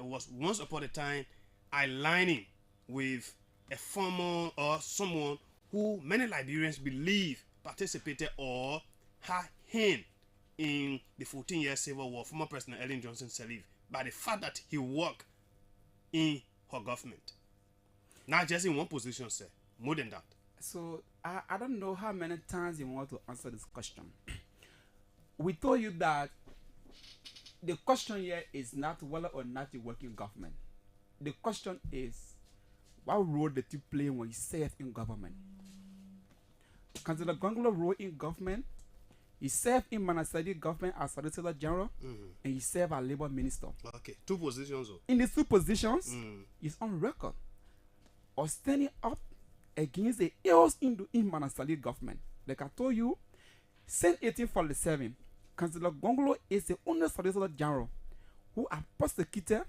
was once upon a time aligning with a former or someone who many Liberians believe participated or had hand in the 14-year civil war, former President Ellen Johnson Sirleaf, by the fact that he worked in her government? Not just in one position, sir. More than that. So I don't know how many times you want to answer this question. We told you that the question here is not whether or not you work in government. The question is, what role did you play when you served in government? Councillor Gonglo role in government, he served in Manasadi government as Solicitor General, and he served as Labor Minister. Okay, 2 positions. In the 2 positions, he's on record of standing up against the ills in Manasadi government. Like I told you, since 1847, Councillor Gonglo is the only Solicitor General who has prosecuted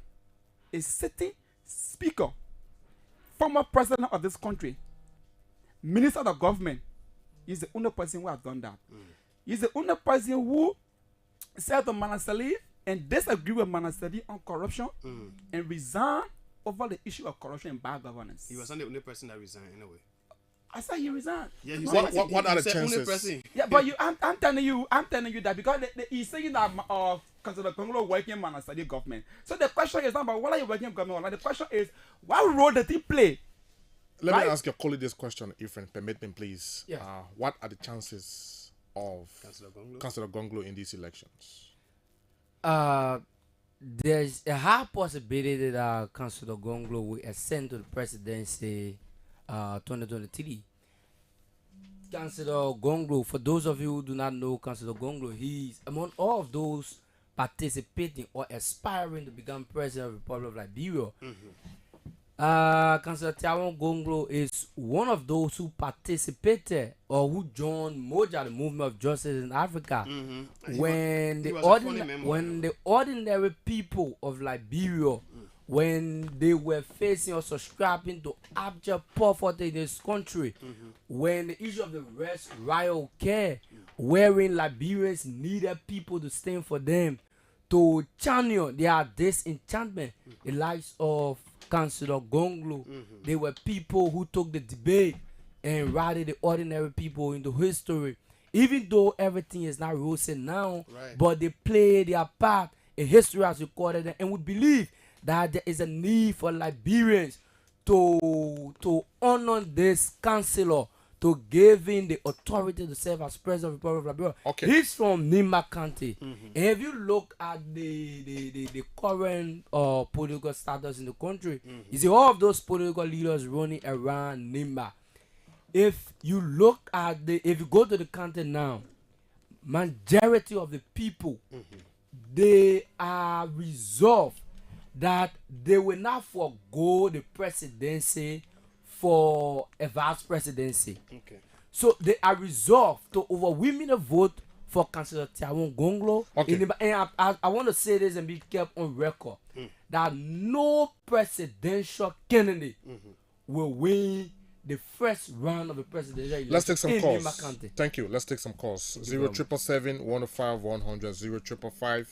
a sitting speaker, former president of this country, minister of the government. He's the only person who has done that. He's the only person who said to Manasali and disagree with Manasali on corruption and resign over the issue of corruption and bad governance. He was not the only person that resigned anyway. I said he resigned. Yeah, what are the chances? Yeah, but I'm telling you that because he's saying that Councillor Gonglo working in Manasali government. So the question is not about whether you're working in government or not. The question is, what role did he play? Let me ask your colleague this question, if you permit me, please. Yeah. What are the chances of Councillor Gonglo in these elections? There's a high possibility that Councillor Gonglo will ascend to the presidency 2023. Councillor Gonglo, for those of you who do not know Councillor Gonglo, he's among all of those participating or aspiring to become president of the Republic of Liberia. Councillor Tiawan Gonglo is one of those who participated or who joined Moja, the movement of justice in Africa, when the ordinary people of Liberia, when they were facing or subscribing to abject poverty in this country, when the issue of the rest riot care, wherein Liberians needed people to stand for them, to channel their disenchantment, the likes of Councillor Gonglo. They were people who took the debate and routed the ordinary people into history. Even though everything is not rosy now, but they played their part in history as recorded them. And we believe that there is a need for Liberians to honor this councillor, to give him the authority to serve as president of the Republic of Liberia. Okay. He's from Nimba County. And if you look at the current political status in the country, you see all of those political leaders running around Nimba. If you look at if you go to the county now, majority of the people, they are resolved that they will not forego the presidency for a vice presidency. Okay. So they are resolved to overwhelmingly vote for Councillor Tiawan Gonglo. Okay. And I want to say this and be kept on record that no presidential candidate will win the first round of the presidential election. Let's take some in calls. Nimba County. Thank you. Let's take some calls. 0-777-105-100,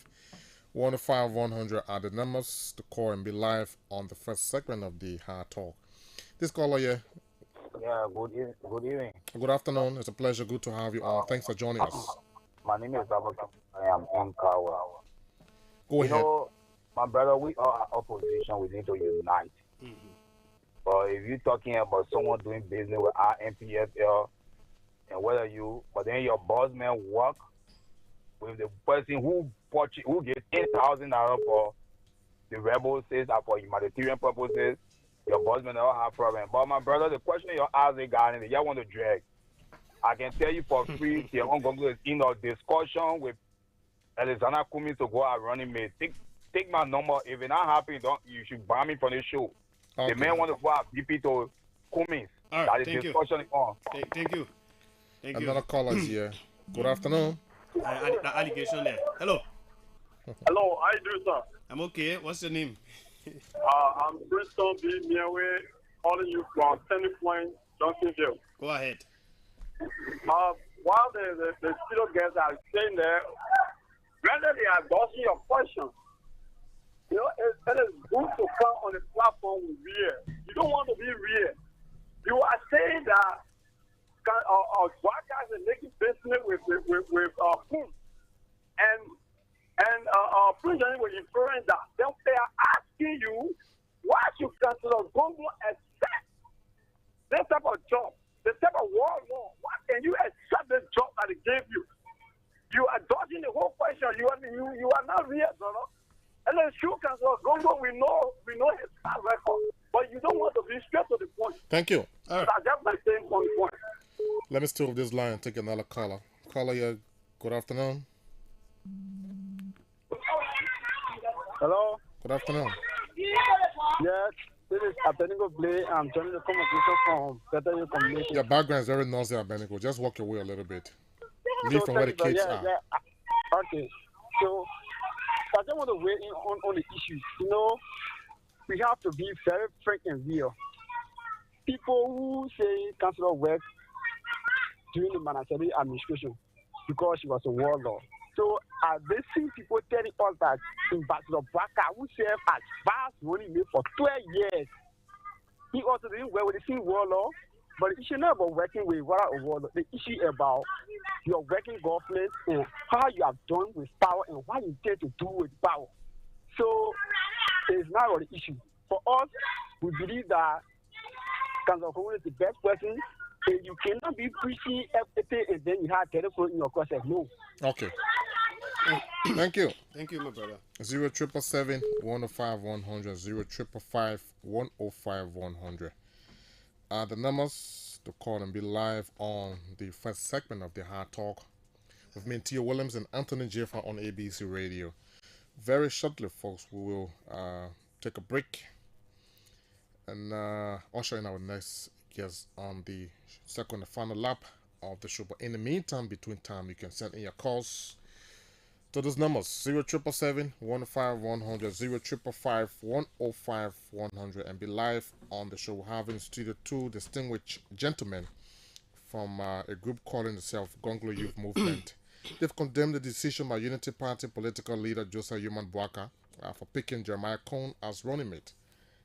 0-555-105-100 are the numbers to call and be live on the first segment of the Hard Talk. This caller here. Yeah, good evening. Good afternoon. It's a pleasure. Good to have you on. Thanks for joining us. My name is Abaka. I am in Kawa. Go ahead. You know, my brother, we are opposition. We need to unite. But if you're talking about someone doing business with our MPFL, and whether but then your boss man work with the person who gets $10,000 for the rebels, for humanitarian purposes, your boss man don't have problem. But my brother, the question you're asking, guy, you want to drag. I can tell you for free, Tiawan Gonglo is in a discussion with Alexander Cummings to go out running mate. Take my number. If it's not happy, you should ban me from the show. Okay. The man want to go out VP to Cummings. All right, that is thank discussion you. on. Thank you. Another caller is here. Good afternoon. allegation there. Hello. Hello, how you doing, sir? I'm okay. What's your name? I'm Princeton B. Miawe, calling you from Tenny Point, Johnsonville. Go ahead. While the studio guests are staying there, whether they are dodging your question, you know, it is good to come on the platform with real. You don't want to be real. You are saying that broadcasters are making business with food. And President was inferring that. Then they are asking you why should Councilor Gongo accept this type of job, this type of war law. Why can you accept this job that they gave you? You are dodging the whole question. You are not real, brother. And then true Councilor Gongo, we know his track record, but you don't want to be straight to the point. Thank you. That's just my same point. Let me still with this line and take another caller. Caller, yeah, good afternoon. Hello. Good afternoon. Yes, this is Abednego Blay. I'm joining the conversation from Better You Community. Your background is very noisy, Abednego. Just walk your way a little bit. Leave from where the kids are. Yeah. Okay. So, I just want to weigh in on the issues. You know, we have to be very frank and real. People who say Councilor worked during the Manaseli administration because she was a warlord. So I've been seeing people telling us that Ambassador Baka, who served as vice running mate for 12 years, he also didn't work with the same warlord. But the issue not about working with warlord. The issue about your working government and how you have done with power and what you intend to do with power. So it's not really the issue. For us, we believe that Councilor Gongo is the best person. And you cannot be preaching everything and then you have telephone in your closet. No. Okay. Thank you. Thank you, my brother. 0777 105 100 0555 105 100. The numbers to call and be live on the first segment of the Hard Talk with me, Tia Williams and Anthony Jeffa on ABC Radio. Very shortly, folks, we will take a break and usher in our next guest on the second and final lap of the show. But in the meantime, between time, you can send in your calls to those numbers 0777 105 100 0555 105 100 and be live on the show. We're having studio two distinguished gentlemen from a group calling itself Gonglo Youth Movement. They've condemned the decision by Unity Party political leader Joseph Yuman Bwaka for picking Jeremiah Cone as running mate.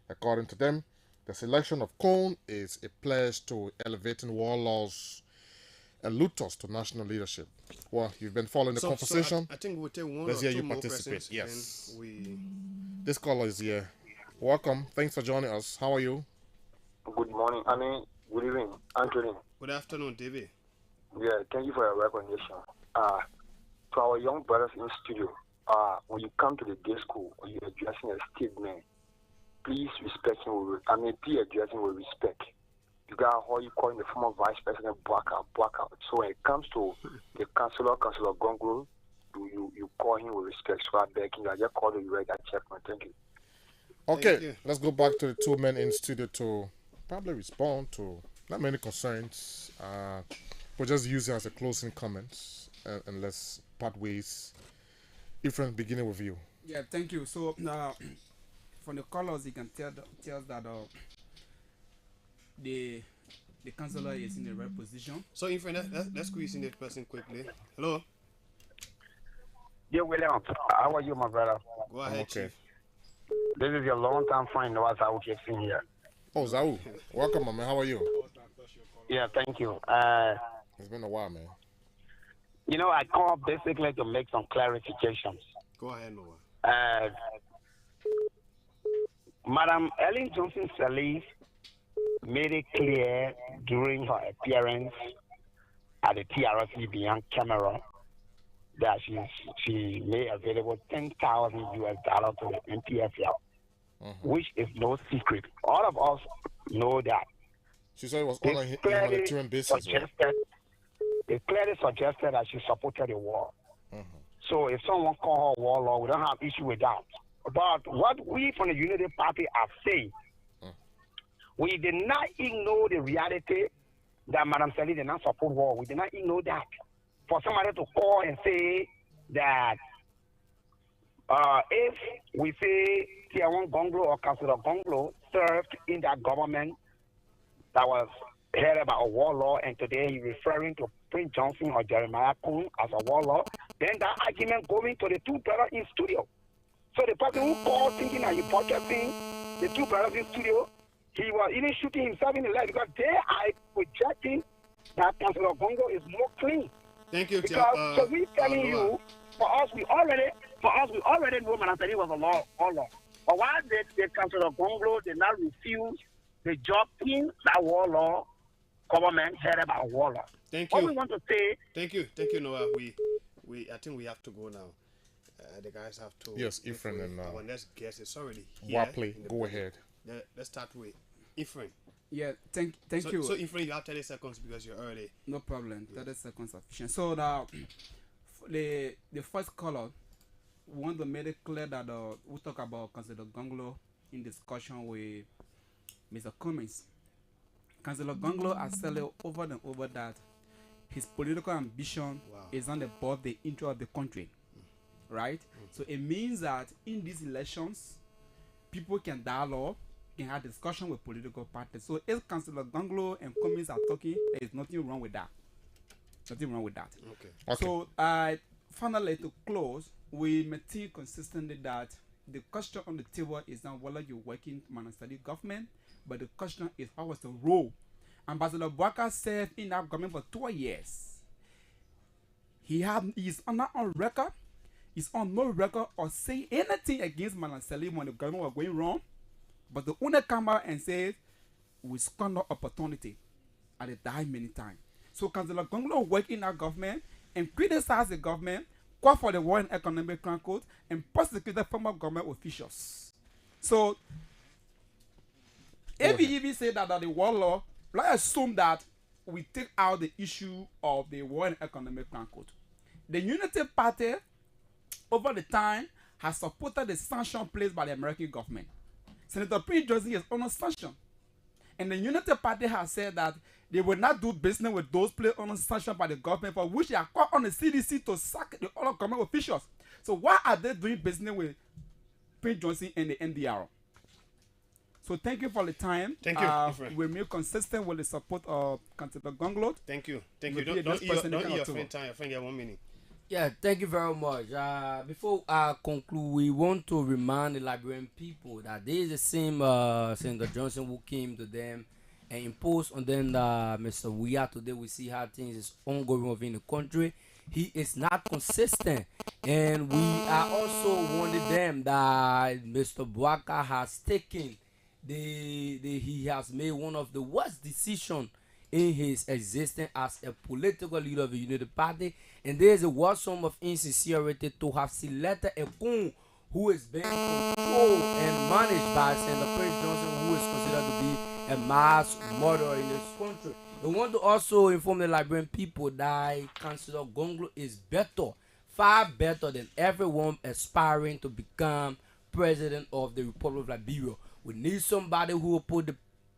According to them, the selection of Cone is a pledge to elevating warlords and looters to national leadership. Well, you've been following the conversation. I think we'll take one Let's or hear two you more participate. persons, Yes. and we... This caller is here. Welcome. Thanks for joining us. How are you? Good morning. I mean, good evening, Anthony. Good afternoon, David. Yeah, thank you for your recognition. To our young brothers in studio, when you come to the day school or you're addressing a statement, please respect him. Be addressing with respect. You got how you calling the former Vice President Bwaka. So when it comes to the Councilor Gongo, you call him with respect. So I beg you, I just call you right that checkman. Thank you. Okay, let's go back to the two men in studio to probably respond to not many concerns, but just use it as a closing comment and let's part ways. Efren, beginning with you. Yeah, thank you. So from the callers, you can tell that the councillor is in the right position. So, let's squeeze in that person quickly. Hello. Yeah, William. How are you, my brother? Go ahead, Chief. This is your long-time friend, Noah Zawu Kefin here. Oh, Zawu. Welcome, my man. How are you? Yeah, thank you. It's been a while, man. You know, I come basically to make some clarifications. Go ahead, Noah. Madam Ellen Johnson Sirleaf made it clear during her appearance at the TRC beyond camera that she made available $10,000 to the NPFL, which is no secret. All of us know that. She said it was on a humanitarian basis. It clearly suggested that she supported the war. So if someone call her warlord, we don't have issue with that. But what we from the Unity Party are saying, we did not ignore the reality that Madam Sirleaf did not support war. We did not ignore that. for somebody to call and say that if we say Tier 1 Gonglo or Councillor Gonglo served in that government that was headed by a warlord, and today he's referring to Prince Johnson or Jeremiah Kun as a warlord, then that argument going to the two brothers in studio. So the person who called thinking that he portraying the two brothers in studio, he was even shooting himself in the leg because they are projecting that Councillor Gongo is more clean. Thank you, because so we telling you, for us we already know Manasseh was a law. But why did the Councillor Gongo did not refuse the job in that warlord government headed by a warlord? Thank What you. we want to say. Thank you, Noah. I think we have to go now. The guys have to. Yes, Ephraim and our next guest is already here. Wapley, go ahead. Let's start with Ephraim. Yeah, thank so, you. So Ephraim, you have 30 seconds because you're early. No problem. 30 seconds sufficient. So now, the first caller, we want to make it clear that we talk about Councillor Gonglo in discussion with Mr. Cummings. Councillor Gonglo has said over and over that his political ambition is not above the interest of the country, right? So it means that in these elections, people can dialogue, can have discussion with political parties. So if Councillor Gonglo and Cummings are talking, there is nothing wrong with that. Nothing wrong with that. Okay. So finally, to close, we maintain consistently that the question on the table is not whether you're working Manasseh government, but the question is how was the role. Ambassador Bouaka served in that government for 2 years. He's not on record. He's on no record or say anything against Manasseh when the government was going wrong. But the owner come out and says, we squander opportunity at the time many times. So Councillor Gonglo worked in our government and criticized the government, called for the War and Economic Crime Code, and persecuted former government officials. So if he even say that the warlord, let's assume that we take out the issue of the War and Economic Crime Code. The Unity Party, over the time, has supported the sanction placed by the American government. Senator Prince Johnson is under sanction. And the Unity Party has said that they will not do business with those placed under sanction by the government, for which they are called on the CDC to sack the other government officials. So why are they doing business with Prince Johnson and the NDR? So thank you for the time. Thank you. We remain consistent with the support of Councillor Gonglo. Thank you. Thank you. Don't eat your friend time. Your friend get 1 minute. Yeah, thank you very much. Before I conclude, we want to remind the Liberian people that there is the same Senator Johnson who came to them and imposed on them Mr. Weah. Today we see how things is ongoing within the country. He is not consistent, and we are also warning them that Mr. Bouaka has taken he has made one of the worst decisions in his existence as a political leader of the Unity Party, and there is a worrisome of insincerity to have selected a coon who is being controlled and managed by Senator Prince Johnson, who is considered to be a mass murderer in this country. We want to also inform the Liberian people that Councillor Gonglo is better, far better than everyone aspiring to become president of the Republic of Liberia. We need somebody who will put the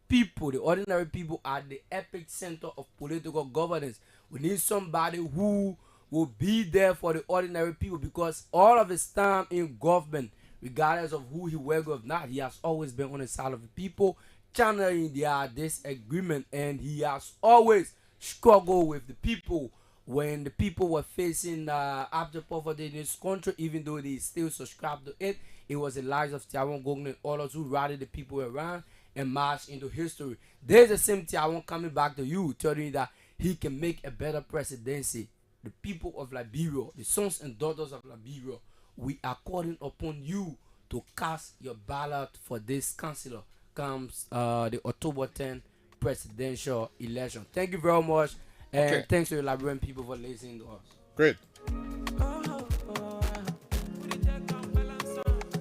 people, the ordinary people, at the epic center of political governance. We need somebody who will be there for the ordinary people, because all of his time in government, regardless of who he works with, not, he has always been on the side of the people, channeling their disagreement, and he has always struggled with the people when the people were facing abject poverty in this country. Even though they still subscribe to it, it was the lives of Tiawan Gonglo and others who rallied the people around and marched into history. There's the same Tiawan coming back to you, telling you that he can make a better presidency. The people of Liberia, the sons and daughters of Liberia, we are calling upon you to cast your ballot for this councillor comes the October 10 presidential election. Thank you very much, and thanks to the Liberian people for listening to us. Great.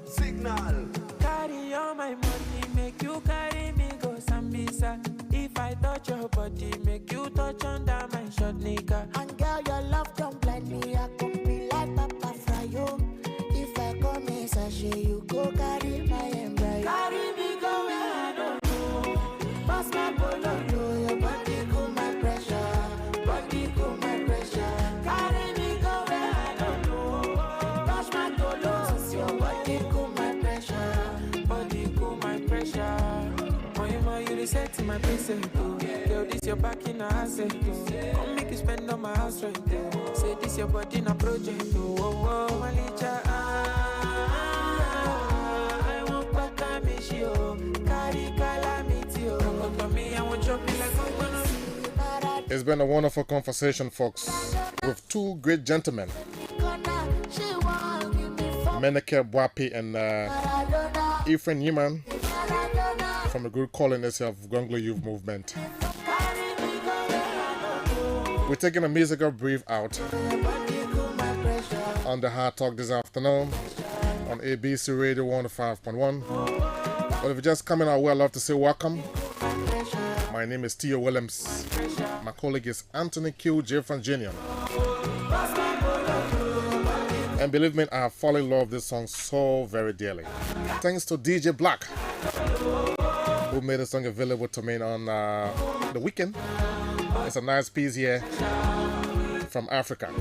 Signal. Carry all my money, make you carry me go Sambisa. If I touch your body, make you touch under my short nigga. And girl, your love don't blind me, I could be like Papa Fryo. If I come in sachet, you go carry my embryo. Carry me go where I don't know. Pass my polo, your body cool my pressure. Body cool my pressure. my precinct. Girl, this your back in a asset. Come make you spend on my house rent. Say this your body in a project. Oh, Malicha, I want back a mission. Carry calamity. Come to me, I want chop you like I'm It's been a wonderful conversation, folks, with two great gentlemen, Meneke Bwapi and Ephraim Newman from the group calling itself Gonglo Youth Movement. We're taking a musical brief out on the Hard Talk this afternoon on ABC Radio 105.1. But if you're just coming our way, I'd love to say welcome. My name is Theo Williams. My colleague is Anthony Q. Jeffran Jr. And believe me, I have fallen in love with this song so very dearly. Thanks to DJ Black, who made the song available to me on the weekend. It's a nice piece here from Africa.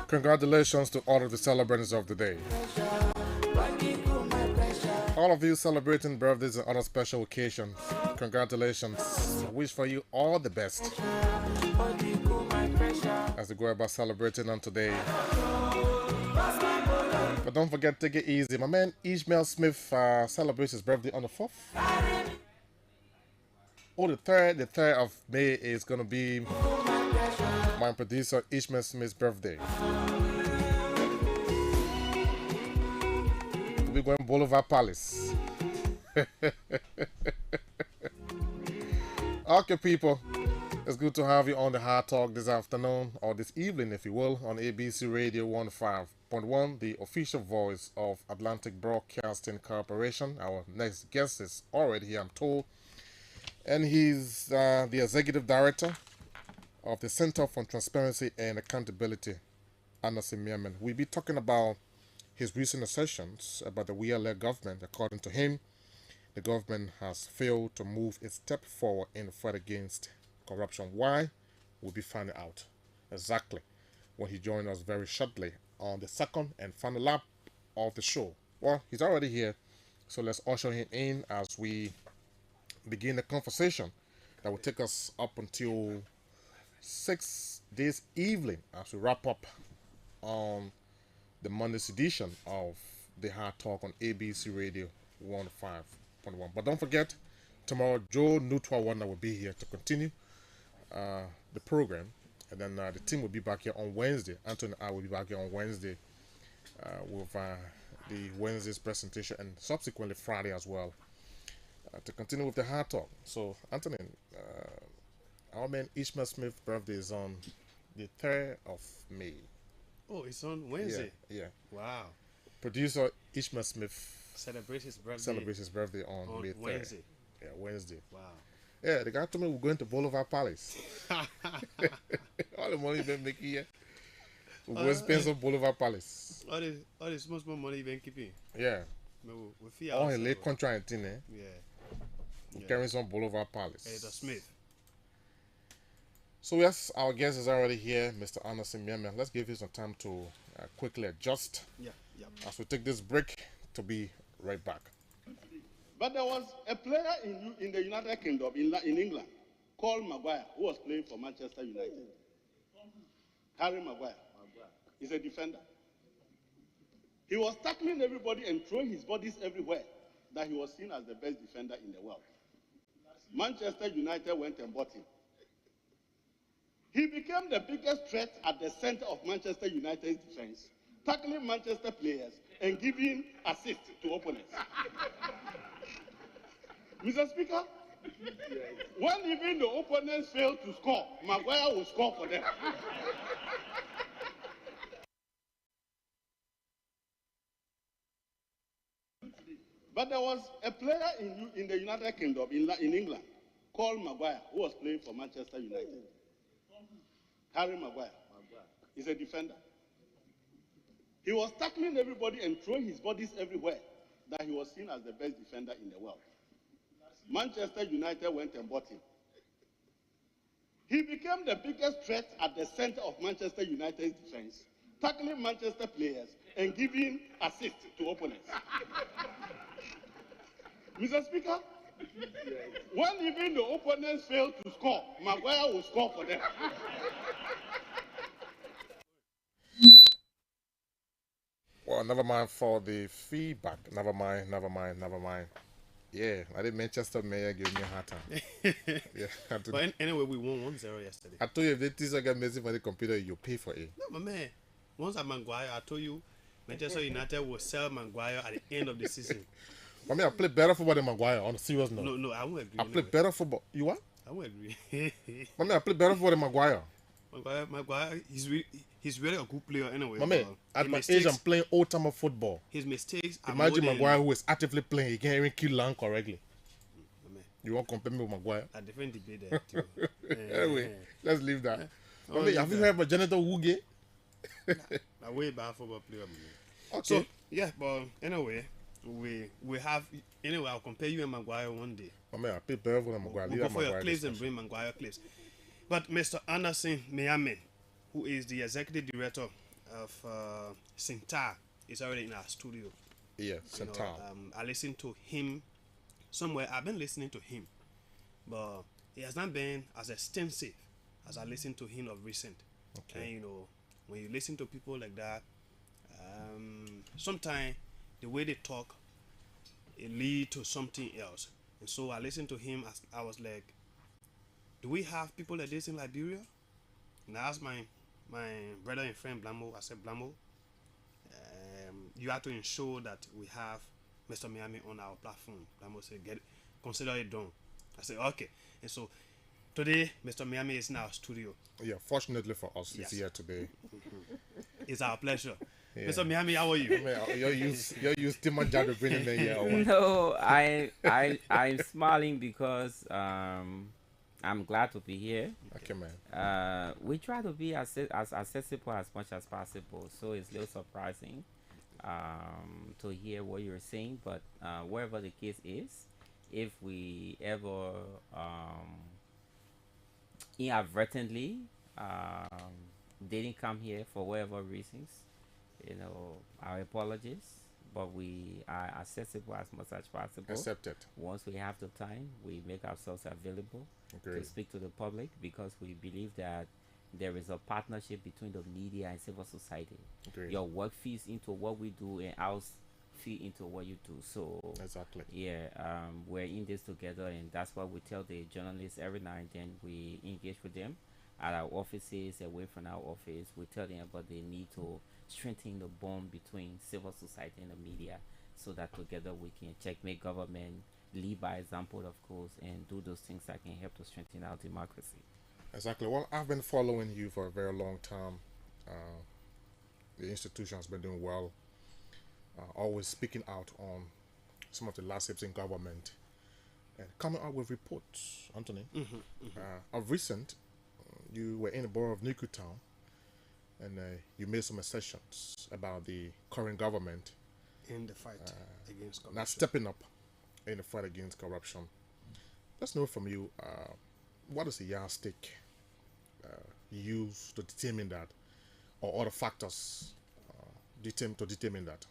Congratulations to all of the celebrants of the day. All of you celebrating birthdays and other special occasions, congratulations. I wish for you all the best as you go about celebrating on today. But don't forget, take it easy. My man Ishmael Smith celebrates his birthday on the 4th. Oh, the 3rd of May is going to be my producer Ishmael Smith's birthday. We're going Boulevard Palace. Okay, people, it's good to have you on the Hard Talk this afternoon, or this evening, if you will, on ABC Radio 105.1, the official voice of Atlantic Broadcasting Corporation. Our next guest is already here, I'm told, and he's the executive director of the Center for Transparency and Accountability, Anderson Meerman. We'll be talking about his recent assertions about the Weah-led government. According to him, the government has failed to move a step forward in the fight against corruption. Why? We'll be finding out exactly when he joins us very shortly on the second and final lap of the show. Well, he's already here, so let's usher him in as we begin the conversation that will take us up until 6 this evening as we wrap up on the Monday's edition of the Hard Talk on ABC Radio 105.1. But don't forget, tomorrow Joe Nutwa-Warner will be here to continue the program, and then the team will be back here on Wednesday. Anthony and I will be back here on Wednesday with the Wednesday's presentation, and subsequently Friday as well to continue with the Hard Talk. So, Anthony, our man Ishmael Smith's birthday is on the 3rd of May. Oh, it's on Wednesday? Yeah. Wow. Producer Ishmael Smith celebrates his birthday on May 3rd. Wednesday. Yeah, Wednesday. Wow. Yeah, the guy told me we're going to Boulevard Palace. All the money you've been making here. We're going to spend some Boulevard Palace. All the small money you've been keeping. Yeah. We fear Oh, he ourselves. lay contract in eh? Yeah. Carrying some Boulevard Palace. Ada Smith. So yes, our guest is already here, Mr. Anderson Miame. Let's give you some time to quickly adjust. Yeah. As we take this break, to be right back. But there was a player in the United Kingdom, in England, called Maguire, who was playing for Manchester United. Harry Maguire. He's a defender. He was tackling everybody and throwing his bodies everywhere, that he was seen as the best defender in the world. Manchester United went and bought him. He became the biggest threat at the center of Manchester United's defense, tackling Manchester players and giving assists to opponents. Mr. Speaker, when even the opponents failed to score, Maguire will score for them. But there was a player in the United Kingdom, in England, called Maguire, who was playing for Manchester United. Harry Maguire. He's a defender. He was tackling everybody and throwing his bodies everywhere, that he was seen as the best defender in the world. Manchester United went and bought him. He became the biggest threat at the center of Manchester United's defense, tackling Manchester players and giving assists to opponents. Mr. Speaker, when even the opponents failed to score, Maguire will score for them. Well, never mind for the feedback. Never mind. Yeah, I did Manchester Mayor give me a hard time. Yeah, But anyway, we won 1-0 yesterday. I told you if the teaser get messy for the computer, you pay for it. No, my man. Once at Maguire, I told you Manchester United will sell Maguire at the end of the season. I mean, I play better football than Maguire, on a serious note. No, I won't agree. I play better football. You what? I won't agree. I mean, I play better football than Maguire. Maguire, he's really a good player anyway. My man, at my age, I'm playing old-timer football. His mistakes are Imagine more Maguire, who is actively playing, he can't even kill land correctly. You want to compare me with Maguire? A different debate there, too. Anyway, let's leave that. Oh, I mean, have you heard of Jonathan Wuge? A way bad football player. Okay. So, yeah, but anyway, we have... Anyway, I'll compare you and Maguire one day. I mean, I play better than Maguire. We'll go for your clips and bring Maguire clips. But Mr. Anderson Miame, who is the executive director of Sintar, is already in our studio. Yeah, Sintar. I listened to him somewhere. I've been listening to him, but he has not been as extensive as I listened to him of recent. Okay. And when you listen to people like that, sometimes the way they talk, it leads to something else. And so I listened to him as I was like, do we have people like this in Liberia? And I asked my brother and friend Blamo, I said, Blamo, you have to ensure that we have Mr. Miame on our platform. Blamo said, consider it done. I said, okay. And so today, Mr. Miame is in our studio. Yeah, fortunately for us, he's here today. It's our pleasure. Yeah. Mr. Miame, how are you? You're used to Manjado bringing me here. Or what? No, I'm smiling because I'm glad to be here. Okay, man. We try to be as accessible as much as possible, so it's a little surprising to hear what you're saying. But wherever the case is, if we ever inadvertently didn't come here for whatever reasons, our apologies, but we are accessible as much as possible. Accepted. Once we have the time, we make ourselves available to speak to the public, because we believe that there is a partnership between the media and civil society. Agreed. Your work feeds into what we do, and ours feed into what you do. So exactly. Yeah, we're in this together, and that's what we tell the journalists every now and then. We engage with them at our offices, away from our office. We tell them about the need to strengthen the bond between civil society and the media, so that together we can checkmate government, lead by example, of course, and do those things that can help to strengthen our democracy. Exactly. Well, I've been following you for a very long time. The institution has been doing well, always speaking out on some of the lapses in government and coming out with reports, Anthony. Of recent, you were in the borough of Niku Town, and you made some assertions about the current government in the fight against corruption. Not stepping up in the fight against corruption. Let's know from you, what is the yardstick used to determine that, or other factors to determine that?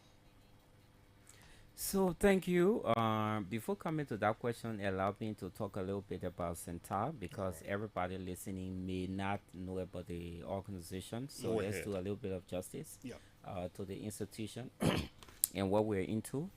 So thank you. Before coming to that question, allow me to talk a little bit about Centaur, because everybody listening may not know about the organization. So let's do a little bit of justice to the institution and what we're into.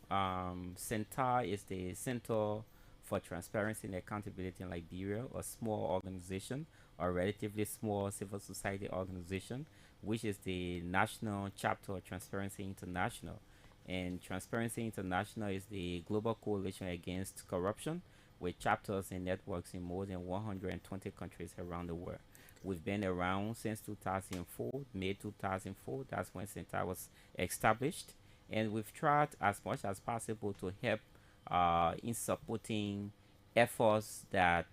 Centaur is the Center for Transparency and Accountability in Liberia, a small organization, a relatively small civil society organization, which is the national chapter of Transparency International. And Transparency International is the global coalition against corruption, with chapters and networks in more than 120 countries around the world. We've been around since 2004, May 2004. That's when Centaur was established. And we've tried as much as possible to help in supporting efforts that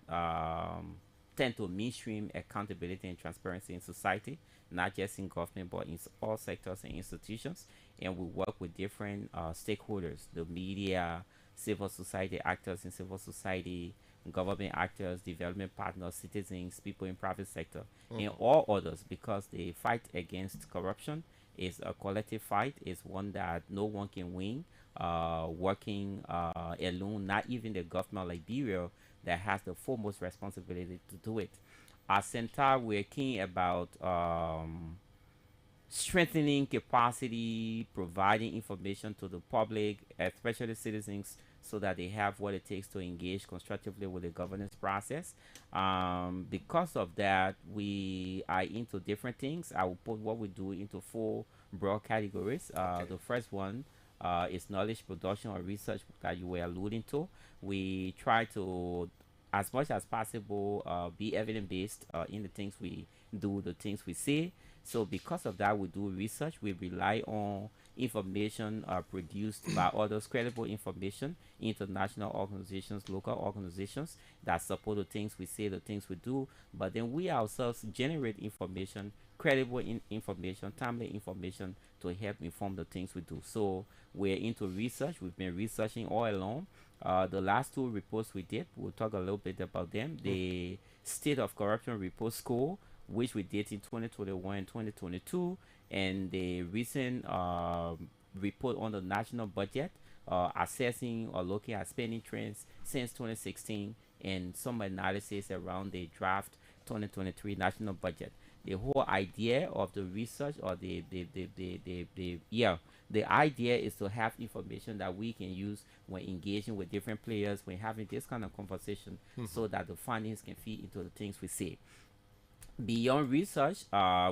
tend to mainstream accountability and transparency in society, not just in government, but in all sectors and institutions. And we work with different stakeholders, the media, civil society actors in civil society, government actors, development partners, citizens, people in private sector, and all others, because the fight against corruption is a collective fight. It's one that no one can win working alone, not even the government of Liberia that has the foremost responsibility to do it. At Centaur, we're keen about strengthening capacity, providing information to the public, especially citizens, so that they have what it takes to engage constructively with the governance process. Because of that, we are into different things. I will put what we do into 4 broad categories. The first one is knowledge production or research that you were alluding to. We try to, as much as possible, be evidence-based in the things we do, the things we say. So because of that, we do research. We rely on information produced by others, credible information, international organizations, local organizations that support the things we say, the things we do. But then we ourselves generate information, credible information, timely information to help inform the things we do. So we're into research. We've been researching all along. The last 2 reports we did, we'll talk a little bit about them. The State of Corruption Report Score, which we did in 2021 and 2022, and the recent report on the national budget, assessing or looking at spending trends since 2016, and some analysis around the draft 2023 national budget. The whole idea of the research, or the idea is to have information that we can use when engaging with different players, when having this kind of conversation, so that the findings can feed into the things we say. Beyond research,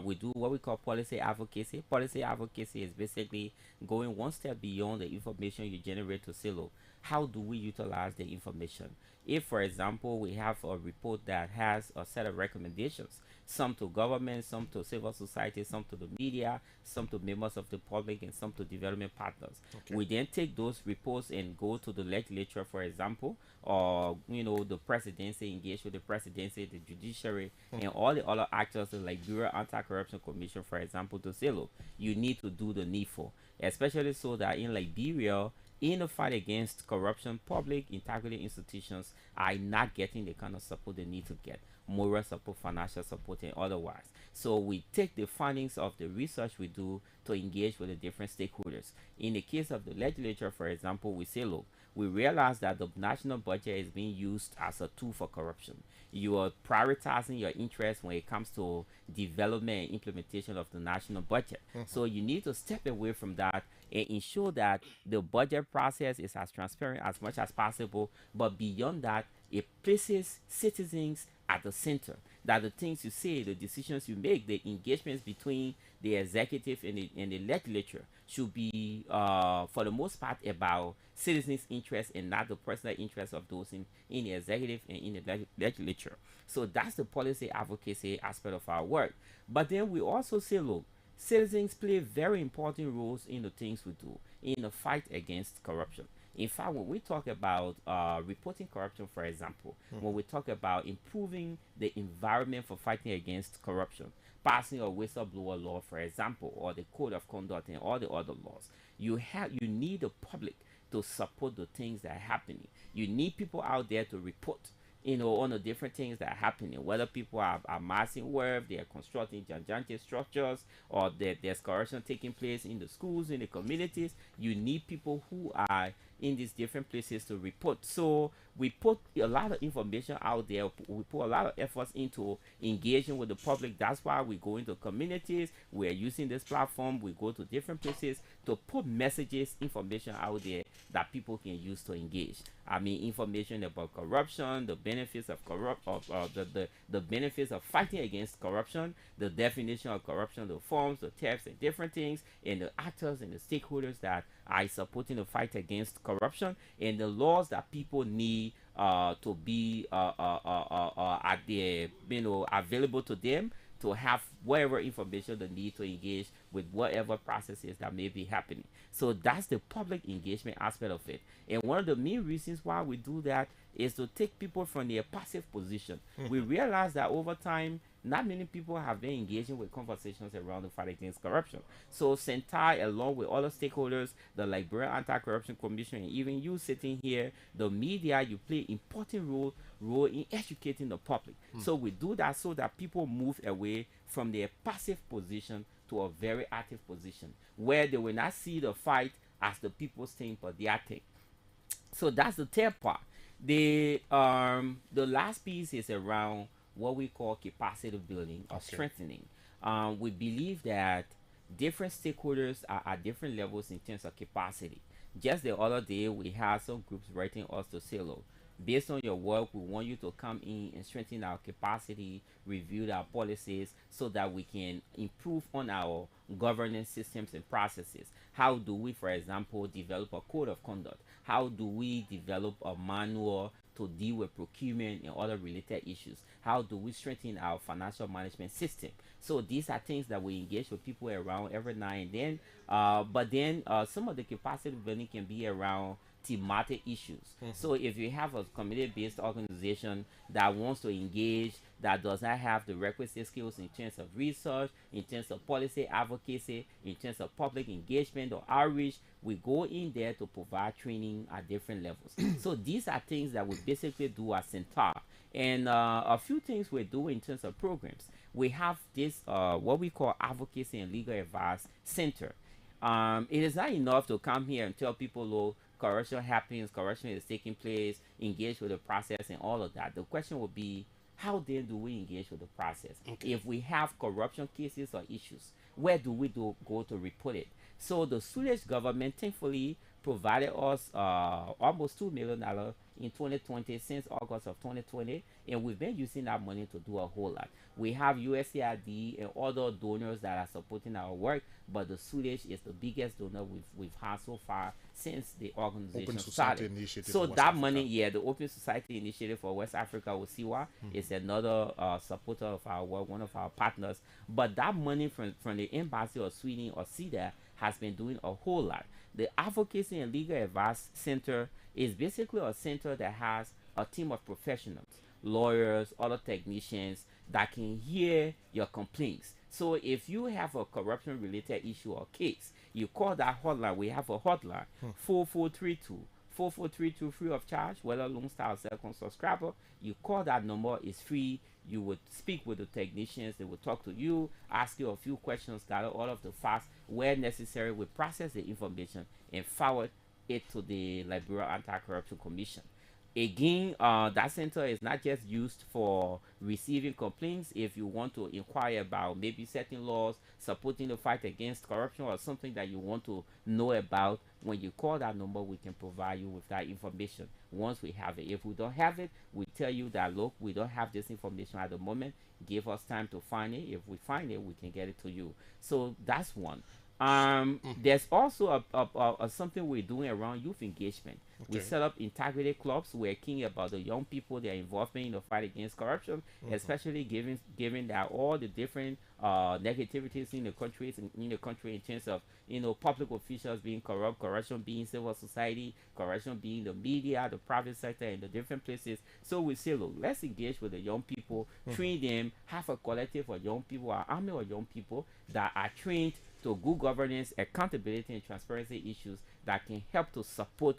we do what we call policy advocacy. Policy advocacy is basically going one step beyond the information you generate to say, look, how do we utilize the information? If, for example, we have a report that has a set of recommendations, some to government, some to civil society, some to the media, some to members of the public, and some to development partners. We then take those reports and go to the legislature, for example, or the presidency, engage with the presidency, the judiciary, and all the other actors, like Bureau Anti-Corruption Commission, for example, to say, look, you need to do the needful, especially so that in Liberia, in the fight against corruption, public integrity institutions are not getting the kind of support they need to get, moral support, financial support, and otherwise. So we take the findings of the research we do to engage with the different stakeholders. In the case of the legislature, for example, we say, look, we realize that the national budget is being used as a tool for corruption. You are prioritizing your interests when it comes to development and implementation of the national budget. So you need to step away from that and ensure that the budget process is as transparent as much as possible. But beyond that, it places citizens at the center. That the things you say, the decisions you make, the engagements between the executive and the legislature should be, for the most part, about citizens' interests and not the personal interests of those in the executive and in the legislature. So that's the policy advocacy aspect of our work. But then we also say, look, citizens play very important roles in the things we do in the fight against corruption, In fact, when we talk about reporting corruption, for example, when we talk about improving the environment for fighting against corruption, passing a whistleblower law, for example, or the code of conduct and all the other laws, you need the public to support the things that are happening. You need people out there to report, on the different things that are happening, whether people are amassing wealth, they are constructing gigantic structures, or there's corruption taking place in the schools, in the communities. You need people who are in these different places to report. So we put a lot of information out there. We put a lot of efforts into engaging with the public. That's why we go into communities. We're using this platform. We go to different places to put messages, information out there that people can use to engage. I mean, information about corruption, the benefits of the benefits of fighting against corruption, the definition of corruption, the forms, the types, and different things, and the actors and the stakeholders that are supporting the fight against corruption, and the laws that people need to be at the available to them to have whatever information they need to engage with whatever processes that may be happening. So that's the public engagement aspect of it. And one of the main reasons why we do that is to take people from their passive position. We realize that over time, not many people have been engaging with conversations around the fight against corruption. So Sentai, along with other stakeholders, the Liberian Anti-Corruption Commission, and even you sitting here, the media, you play important role in educating the public. So we do that so that people move away from their passive position to a very active position, where they will not see the fight as the people's thing, but their thing. So that's the third part. The last piece is around what we call capacity building or strengthening. We believe that different stakeholders are at different levels in terms of capacity. Just the other day, we had some groups writing us to say, look, based on your work, we want you to come in and strengthen our capacity, review our policies so that we can improve on our governance systems and processes. How do we, for example, develop a code of conduct? How do we develop a manual to deal with procurement and other related issues? How do we strengthen our financial management system? So these are things that we engage with people around every now and then. But then some of the capacity building can be around thematic issues. So if you have a community-based organization that wants to engage, that does not have the requisite skills in terms of research, in terms of policy advocacy, in terms of public engagement or outreach, we go in there to provide training at different levels. So these are things that we basically do at Centaur. And a few things we do in terms of programs. We have this, what we call Advocacy and Legal Advice Center. It is not enough to come here and tell people, look, corruption happens, corruption is taking place, engage with the process and all of that. The question would be, how then do we engage with the process? If we have corruption cases or issues, where do we go to report it? So the Swedish government thankfully provided us almost $2 million in 2020, since August of 2020, and we've been using that money to do a whole lot. We have USAID and other donors that are supporting our work, but the Swedish is the biggest donor we've had so far since the organization started. So that money, the Open Society Initiative for West Africa, OSIWA, is another supporter of our work, one of our partners. But that money from the Embassy of Sweden or CEDA has been doing a whole lot. The Advocacy and Legal Advice Center is basically a center that has a team of professionals, lawyers, other technicians that can hear your complaints. So if you have a corruption related issue or case, you call that hotline. We have a hotline, 4432 free of charge, whether Lone Star or Second subscriber. You call that number, it's free. You would speak with the technicians, they will talk to you, ask you a few questions, gather all of the facts. Where necessary, we process the information and forward it to the Liberian Anti-Corruption Commission. Again, that center is not just used for receiving complaints. If you want to inquire about maybe certain laws supporting the fight against corruption or something that you want to know about, when you call that number, we can provide you with that information once we have it. If we don't have it, we tell you that, look, we don't have this information at the moment. Give us time to find it. If we find it, we can get it to you. So that's one. There's also something we're doing around youth engagement. We set up integrity clubs. We're keen about the young people, their involvement in the fight against corruption, especially given that all the different negativities in the country in terms of public officials being corrupt, corruption being civil society, corruption being the media, the private sector, and the different places. So we say, look, let's engage with the young people, train them, have a collective of young people, an army of young people that are trained to good governance, accountability, and transparency issues that can help to support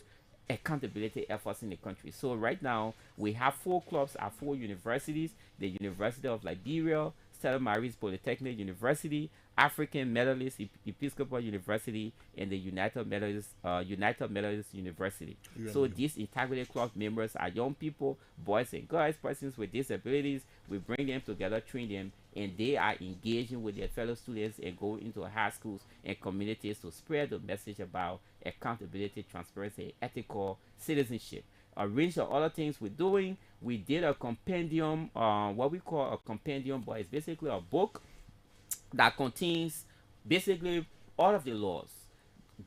accountability efforts in the country. So right now we have 4 clubs at 4 universities: the University of Liberia, Stella Maris Polytechnic University, African Methodist Episcopal University, and the United Methodist University. So these integrity club members are young people, boys and girls, persons with disabilities. We bring them together, train them, and they are engaging with their fellow students and go into high schools and communities to spread the message about accountability, transparency, ethical citizenship. A range of other things we're doing. We did a compendium, what we call a compendium, but it's basically a book that contains basically all of the laws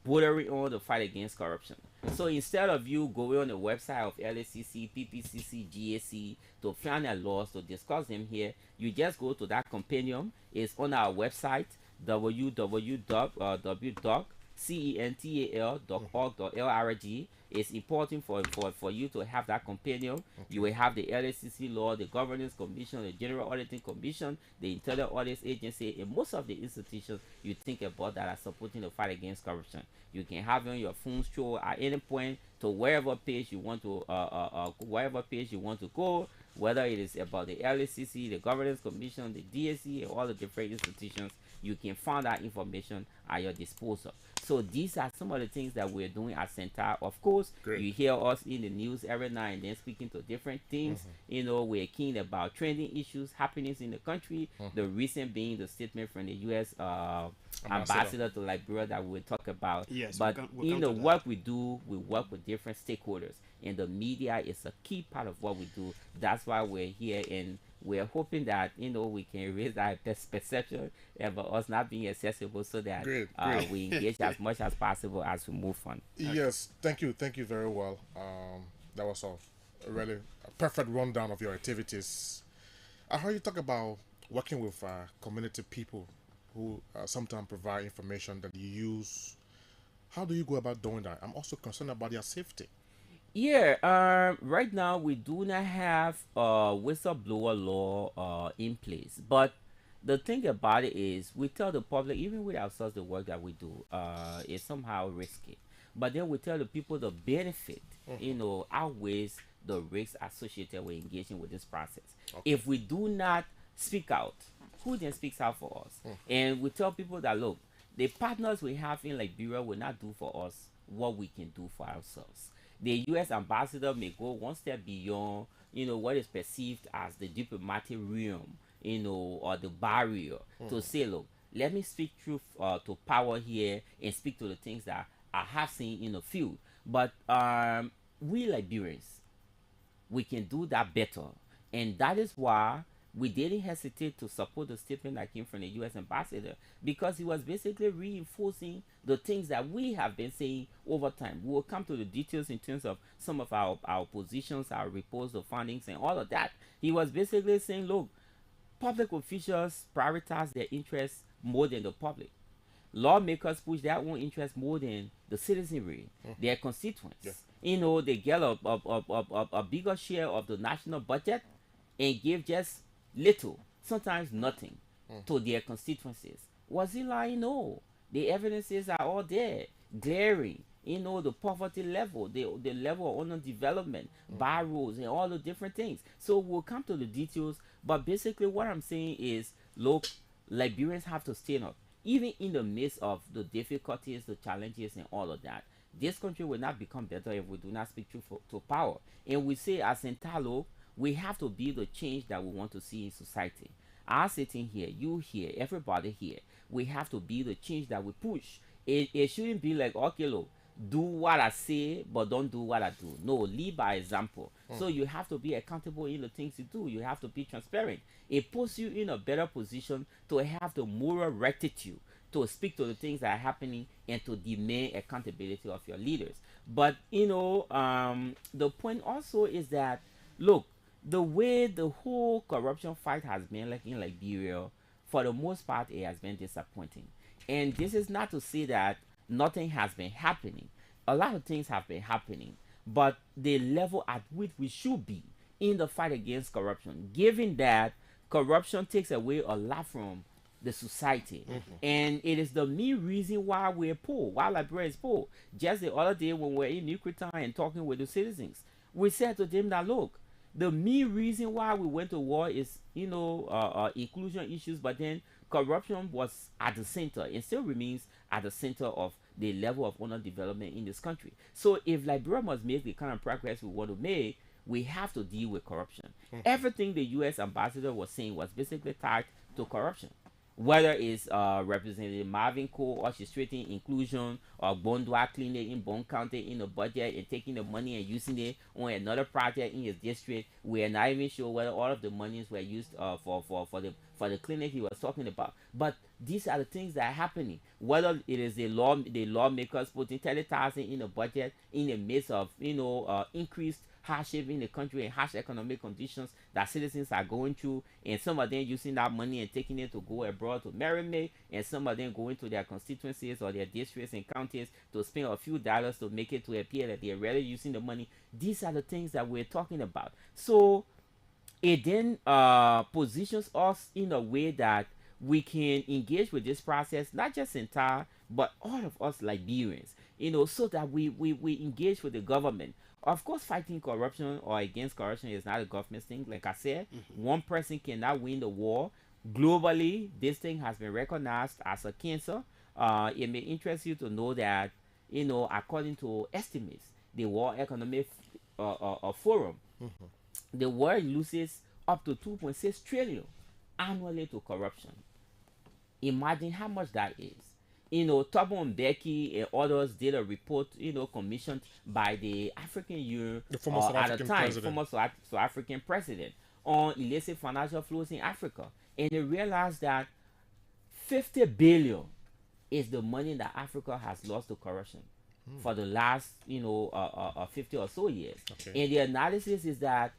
bordering on the fight against corruption. So instead of you going on the website of LACC, PPCC, GAC to find their laws to discuss them here, you just go to that compendium. It's on our website, www.cental.org.lrg. It's important for you to have that compendium. You will have the LACC law, the Governance Commission, the General Auditing Commission, the Internal Audit Agency, and most of the institutions you think about that are supporting the fight against corruption. You can have it on your phone scroll at any point to wherever page you want to go, whether it is about the LACC, the Governance Commission, the DSC, and all the different institutions. You can find that information at your disposal. So these are some of the things that we're doing at Center. Of course, you hear us in the news every now and then speaking to different things. We're keen about trending issues, happenings in the country. The recent being the statement from the U.S. Ambassador to Liberia that we'll talk about. Yes, but in the work we do, we work with different stakeholders, and the media is a key part of what we do. That's why we're here, and we're hoping that we can raise that perception about us not being accessible, so that we engage as much as possible as we move on. Yes, thank you very well. That was a really perfect rundown of your activities. I heard you talk about working with community people who sometimes provide information that you use. How do you go about doing that? I'm also concerned about their safety. Yeah, right now we do not have a whistleblower law in place, but the thing about it is we tell the public, even with ourselves, the work that we do is somehow risky, but then we tell the people the benefit outweighs the risks associated with engaging with this process. If we do not speak out, who then speaks out for us? And we tell people that, look, the partners we have in Liberia will not do for us what we can do for ourselves. The U.S. ambassador may go one step beyond, what is perceived as the diplomatic realm, or the barrier to say, look, let me speak truth to power here and speak to the things that I have seen in the field. But we Liberians, we can do that better. And that is why we didn't hesitate to support the statement that came from the U.S. ambassador, because he was basically reinforcing the things that we have been saying over time. We will come to the details in terms of some of our positions, our reports, the findings, and all of that. He was basically saying, look, public officials prioritize their interests more than the public. Lawmakers push their own interests more than the citizenry, their constituents. They get a bigger share of the national budget and give just little, sometimes nothing, to their constituencies. Was he lying? No. The evidences are all there, glaring. The poverty level, the level of underdevelopment, bar rules, and all the different things. So we'll come to the details, but basically what I'm saying is, look, Liberians have to stand up. Even in the midst of the difficulties, the challenges, and all of that, this country will not become better if we do not speak truth to power. And we say, as Centalo, we have to be the change that we want to see in society. I'm sitting here, you here, everybody here. We have to be the change that we push. It shouldn't be like, okay, look, do what I say, but don't do what I do. No, lead by example. So you have to be accountable in the things you do. You have to be transparent. It puts you in a better position to have the moral rectitude to speak to the things that are happening and to demand accountability of your leaders. But the point also is that, look, the way the whole corruption fight has been, like in Liberia, for the most part, it has been disappointing. And this is not to say that nothing has been happening. A lot of things have been happening, but the level at which we should be in the fight against corruption, given that corruption takes away a lot from the society, and it is the main reason why we're poor, why Liberia is poor. Just the other day when we were in Newcastle and talking with the citizens, we said to them that, look, the main reason why we went to war is, inclusion issues, but then corruption was at the center and still remains at the center of the level of honor development in this country. So if Liberia must make the kind of progress we want to make, we have to deal with corruption. Everything the U.S. ambassador was saying was basically tied to corruption. Whether it's Representative Marvin Cole orchestrating inclusion, or Bondwa Clinic in Bond County in the budget and taking the money and using it on another project in his district, we are not even sure whether all of the monies were used for the clinic he was talking about. But these are the things that are happening. Whether it is the lawmakers putting 30,000 in the budget in the midst of increased hardship in the country and harsh economic conditions that citizens are going through, and some of them using that money and taking it to go abroad to marry, and some of them going to their constituencies or their districts and counties to spend a few dollars to make it to appear that they're really using the money. These are the things that we're talking about. So it then positions us in a way that we can engage with this process, not just entire, but all of us Liberians, so that we engage with the government. Of course, fighting corruption or against corruption is not a government thing. Like I said, one person cannot win the war. Globally, this thing has been recognized as a cancer. It may interest you to know that, according to estimates, the World Economic Forum, the world loses up to 2.6 trillion annually to corruption. Imagine how much that is. Thabo Mbeki and others did a report, commissioned by the African Union at the time, former South African president, on illicit financial flows in Africa. And they realized that 50 billion is the money that Africa has lost to corruption for the last, 50 or so years. Okay. And the analysis is that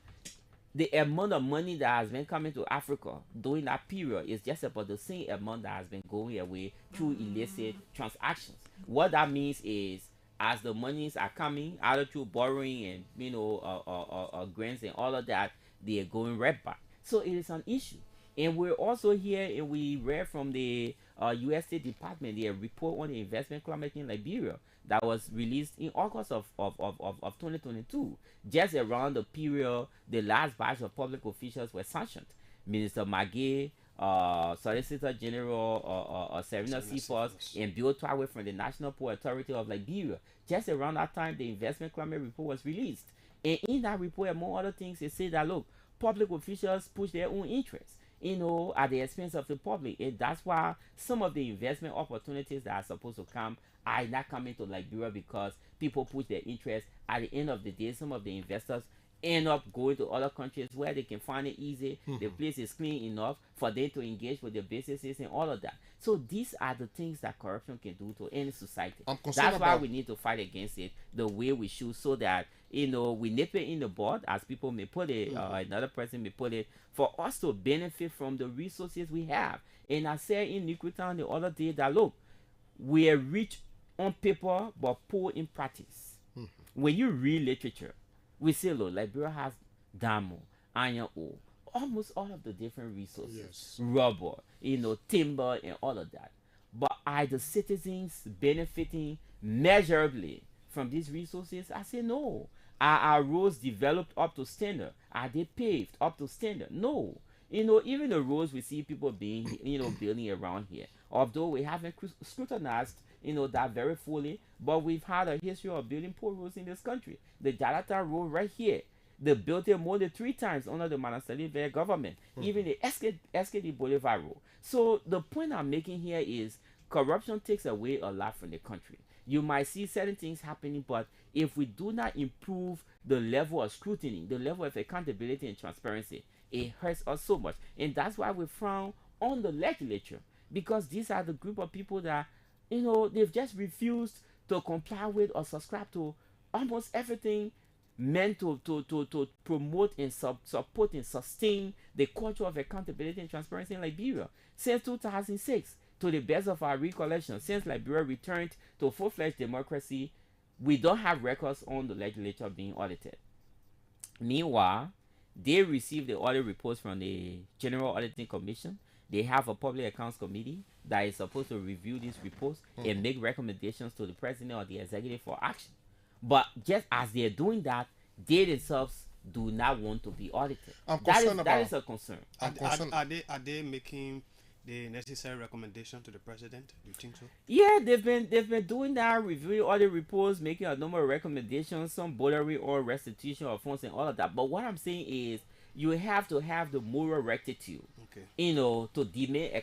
the amount of money that has been coming to Africa during that period is just about the same amount that has been going away through illicit transactions. What that means is, as the monies are coming, either through borrowing and grants and all of that, they are going right back. So it is an issue. And we're also here, and we read from the U.S. State Department their report on the investment climate in Liberia that was released in August of 2022, just around the period the last batch of public officials were sanctioned. Minister Magay, Solicitor General Serena Seaforth, and Bill Twawe from the National Port Authority of Liberia. Just around that time, the investment climate report was released. And in that report, among other things, it said that, look, public officials push their own interests, at the expense of the public. And that's why some of the investment opportunities that are supposed to come are not coming to Liberia, because people push their interests. At the end of the day, some of the investors end up going to other countries where they can find it easy. The place is clean enough for them to engage with their businesses and all of that. So these are the things that corruption can do to any society. That's why we need to fight against it the way we should, so that we nip it in the bud, as people may put it, another person may put it, for us to benefit from the resources we have. And I said in Newcastle the other day that, look, we are rich on paper but poor in practice. When you read literature, we say, look, Liberia has diamond, iron ore, almost all of the different resources, rubber, timber and all of that. But are the citizens benefiting measurably from these resources? I say no. Are our roads developed up to standard? Are they paved up to standard? No. Even the roads we see people being, building around here, although we haven't scrutinized, that very fully, but we've had a history of building poor roads in this country. The Jalata Road right here, they built it more than 3 times under the Manasali government. Even the SKD Boulevard Road. So the point I'm making here is, corruption takes away a lot from the country. You might see certain things happening, but if we do not improve the level of scrutiny, the level of accountability and transparency, it hurts us so much. And that's why we frown on the legislature. because these are the group of people that, you know, they've just refused to comply with or subscribe to almost everything meant to promote and support and sustain the culture of accountability and transparency in Liberia. Since 2006, to the best of our recollection, since Liberia returned to full-fledged democracy, we don't have records on the legislature being audited. Meanwhile, they receive the audit reports from the General Auditing Commission. They have a public accounts committee that is supposed to review these reports and make recommendations to the president or the executive for action. But just as they're doing that, they themselves do not want to be audited. That is a concern. Are they making the necessary recommendation to the president? Do you think so? Yeah, they've been doing that, reviewing audit reports, making a number of recommendations, some bordering on restitution of funds and all of that. But what I'm saying is, you have to have the moral rectitude, you know, to demand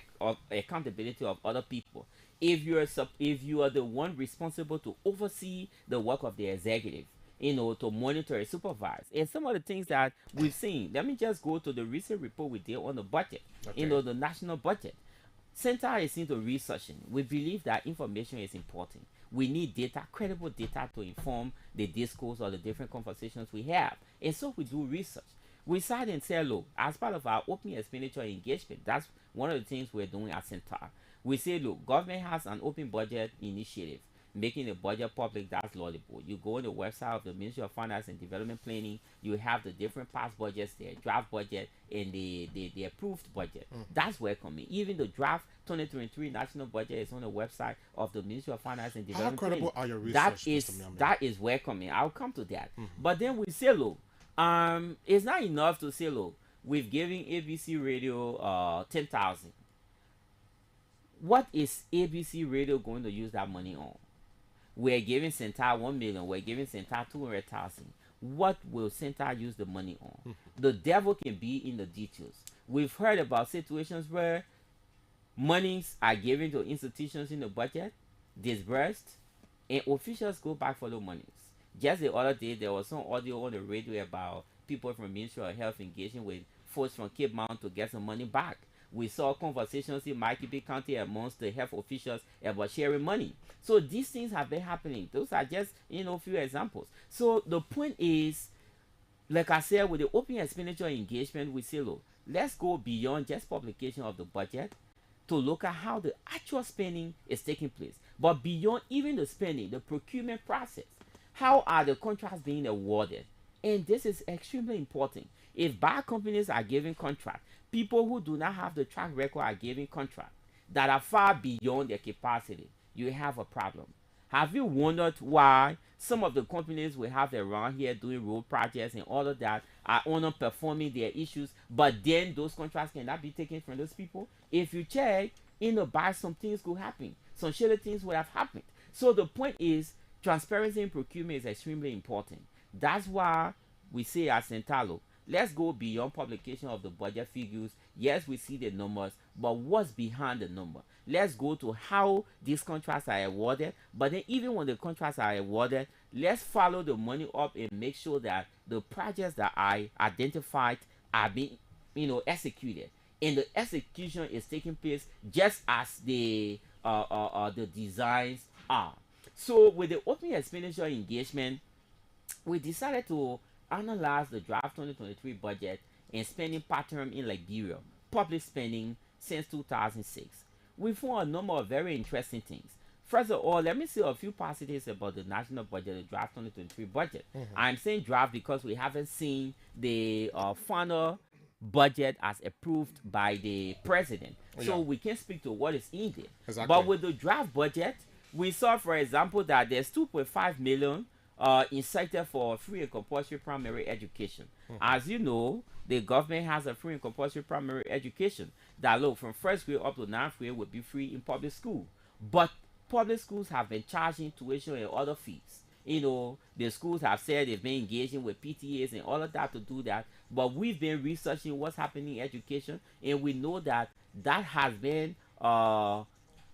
accountability of other people. If you are the one responsible to oversee the work of the executive, you know, to monitor and supervise, and some of the things that we've seen. Let me just go to the recent report we did on the budget, you know, the national budget. Center is into researching. We believe that information is important. We need data, credible data, to inform the discourse or the different conversations we have. And so we do research. We sat and said, look, as part of our open expenditure engagement, that's one of the things we're doing at Center. We say, look, government has an open budget initiative, making the budget public. That's laudable. You go on the website of the Ministry of Finance and Development Planning, you have the different past budgets there, draft budget and the approved budget. That's welcoming. Even the draft 2023 national budget is on the website of the Ministry of Finance and Development Planning. How credible are your research, that is welcoming. I'll come to that. But then we say, look, it's not enough to say, look, we've given ABC Radio 10,000. What is ABC Radio going to use that money on? We're giving Center 1 million. We're giving Center 200,000. What will Center use the money on? The devil can be in the details. We've heard about situations where monies are given to institutions in the budget, disbursed, and officials go back for the monies. Just the other day, there was some audio on the radio about people from Ministry of Health engaging with folks from Cape Mount to get some money back. We saw conversations in Makipi County amongst the health officials about sharing money. So these things have been happening. Those are just, you know, few examples. So the point is, like I said, with the open expenditure engagement, we say, look, let's go beyond just publication of the budget to look at how the actual spending is taking place. But beyond even the spending, the procurement process, how are the contracts being awarded? And this is extremely important. If bad companies are giving contracts, people who do not have the track record are giving contracts that are far beyond their capacity, you have a problem. Have you wondered why some of the companies we have around here doing road projects and all of that are underperforming their issues, but then those contracts cannot be taken from those people? If you check, in the buy, some things could happen. Some shady things would have happened. So the point is, transparency in procurement is extremely important. That's why we say at Centalo, let's go beyond publication of the budget figures. Yes, we see the numbers, but what's behind the number? Let's go to how these contracts are awarded. But then even when the contracts are awarded, let's follow the money up and make sure that the projects that I identified are being, you know, executed. And the execution is taking place just as the designs are. So with the open expenditure engagement, we decided to analyze the draft 2023 budget and spending pattern in Liberia, public spending since 2006. We found a number of very interesting things. First of all, let me say a few positives about the national budget, the draft 2023 budget. I'm saying draft because we haven't seen the final budget as approved by the president. So we can speak to what is in there. Exactly. But with the draft budget, we saw, for example, that there's 2.5 million incited for free and compulsory primary education. As you know, the government has a free and compulsory primary education that, look, from first grade up to ninth grade would be free in public school. But public schools have been charging tuition and other fees. You know, the schools have said they've been engaging with PTAs and all of that to do that. But we've been researching what's happening in education, and we know that that has been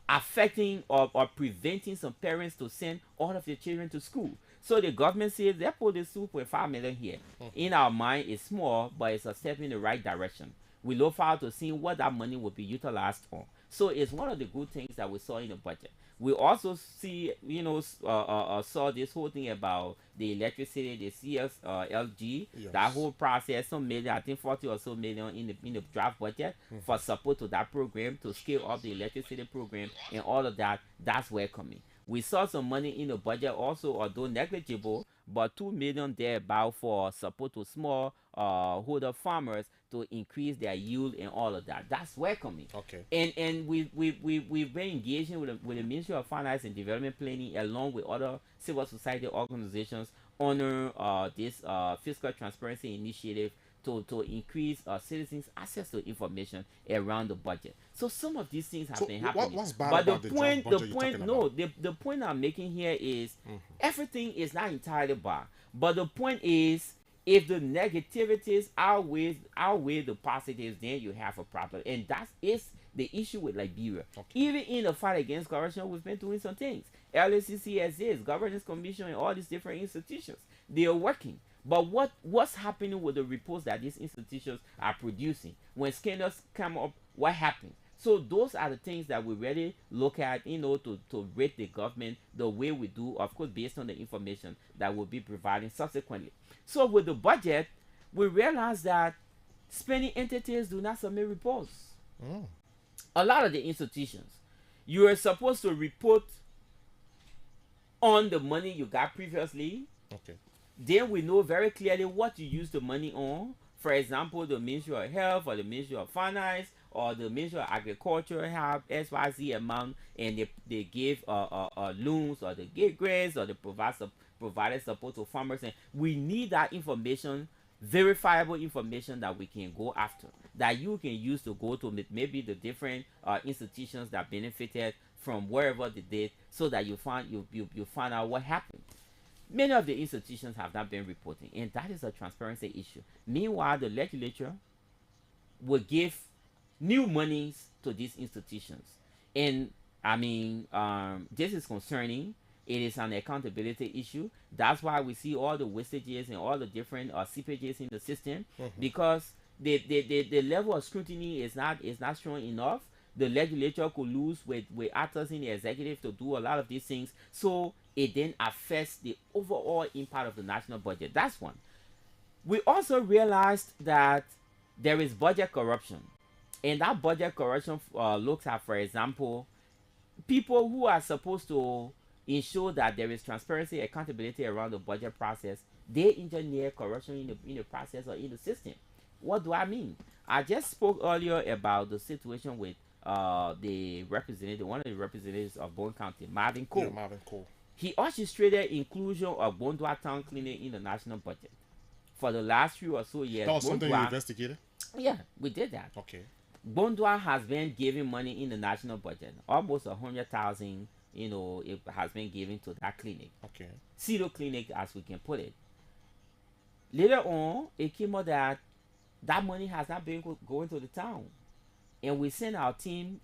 affecting or preventing some parents to send all of their children to school. So the government says they put this 2.5 million here. In our mind, it's small, but it's a step in the right direction. We look forward to seeing what that money will be utilized on. So it's one of the good things that we saw in the budget. We also see, saw this whole thing about the electricity, the CSLG, Yes. that whole process, some million, I think 40 or so million in the draft budget for support to that program, to scale up the electricity program and all of that. That's welcoming. We saw some money in the budget also, although negligible, but 2 million there about for support to small holder farmers to increase their yield and all of that. That's welcoming. Okay. And we've been engaging with the Ministry of Finance and Development Planning along with other civil society organizations under this fiscal transparency initiative to increase citizens' access to information around the budget. So some of these things have been happening. What's bad but about the draft budget you're talking about? the point I'm making here is everything is not entirely bad. But the point is, if the negativities outweigh the positives, then you have a problem. And that is the issue with Liberia. Even in the fight against corruption, we've been doing some things. LACCSS, Governance Commission, and all these different institutions, they are working. But what's happening with the reports that these institutions are producing? When scandals come up, what happens? So those are the things that we really look at, to rate the government the way we do, of course, based on the information that we'll be providing subsequently. So with the budget, we realize that spending entities do not submit reports. A lot of the institutions, you are supposed to report on the money you got previously. Okay. Then we know very clearly what you use the money on. For example, the Ministry of Health or the Ministry of Finance or the Ministry of Agriculture have XYZ amount, and they give loans, or they give grants, or they provided support to farmers. And we need that information, verifiable information that we can go after, that you can use to go to maybe the different institutions that benefited from wherever they did, so that you find out what happened. Many of the institutions have not been reporting, and that is a transparency issue. Meanwhile, the legislature will give new monies to these institutions. And I mean, this is concerning. It is an accountability issue. That's why we see all the wastages and all the different seepages in the system, because the level of scrutiny is not strong enough. The legislature could lose with actors in the executive to do a lot of these things. So it then affects the overall impact of the national budget. That's one. We also realized that there is budget corruption. And that budget corruption looks at, for example, people who are supposed to ensure that there is transparency, accountability around the budget process. They engineer corruption in the process or in the system. What do I mean? I just spoke earlier about the situation with one of the representatives of Bone County, Marvin Cole. Yeah, Marvin Cole. He orchestrated inclusion of Bondwa Town Clinic in the national budget. For the last few or so years, That was something you investigated? Yeah, we did that. Okay. Bondwa has been giving money in the national budget, almost 100,000. It has been given to that clinic. Okay. Pseudo clinic, as we can put it. Later on, it came out that money has not been going to the town, and we sent our team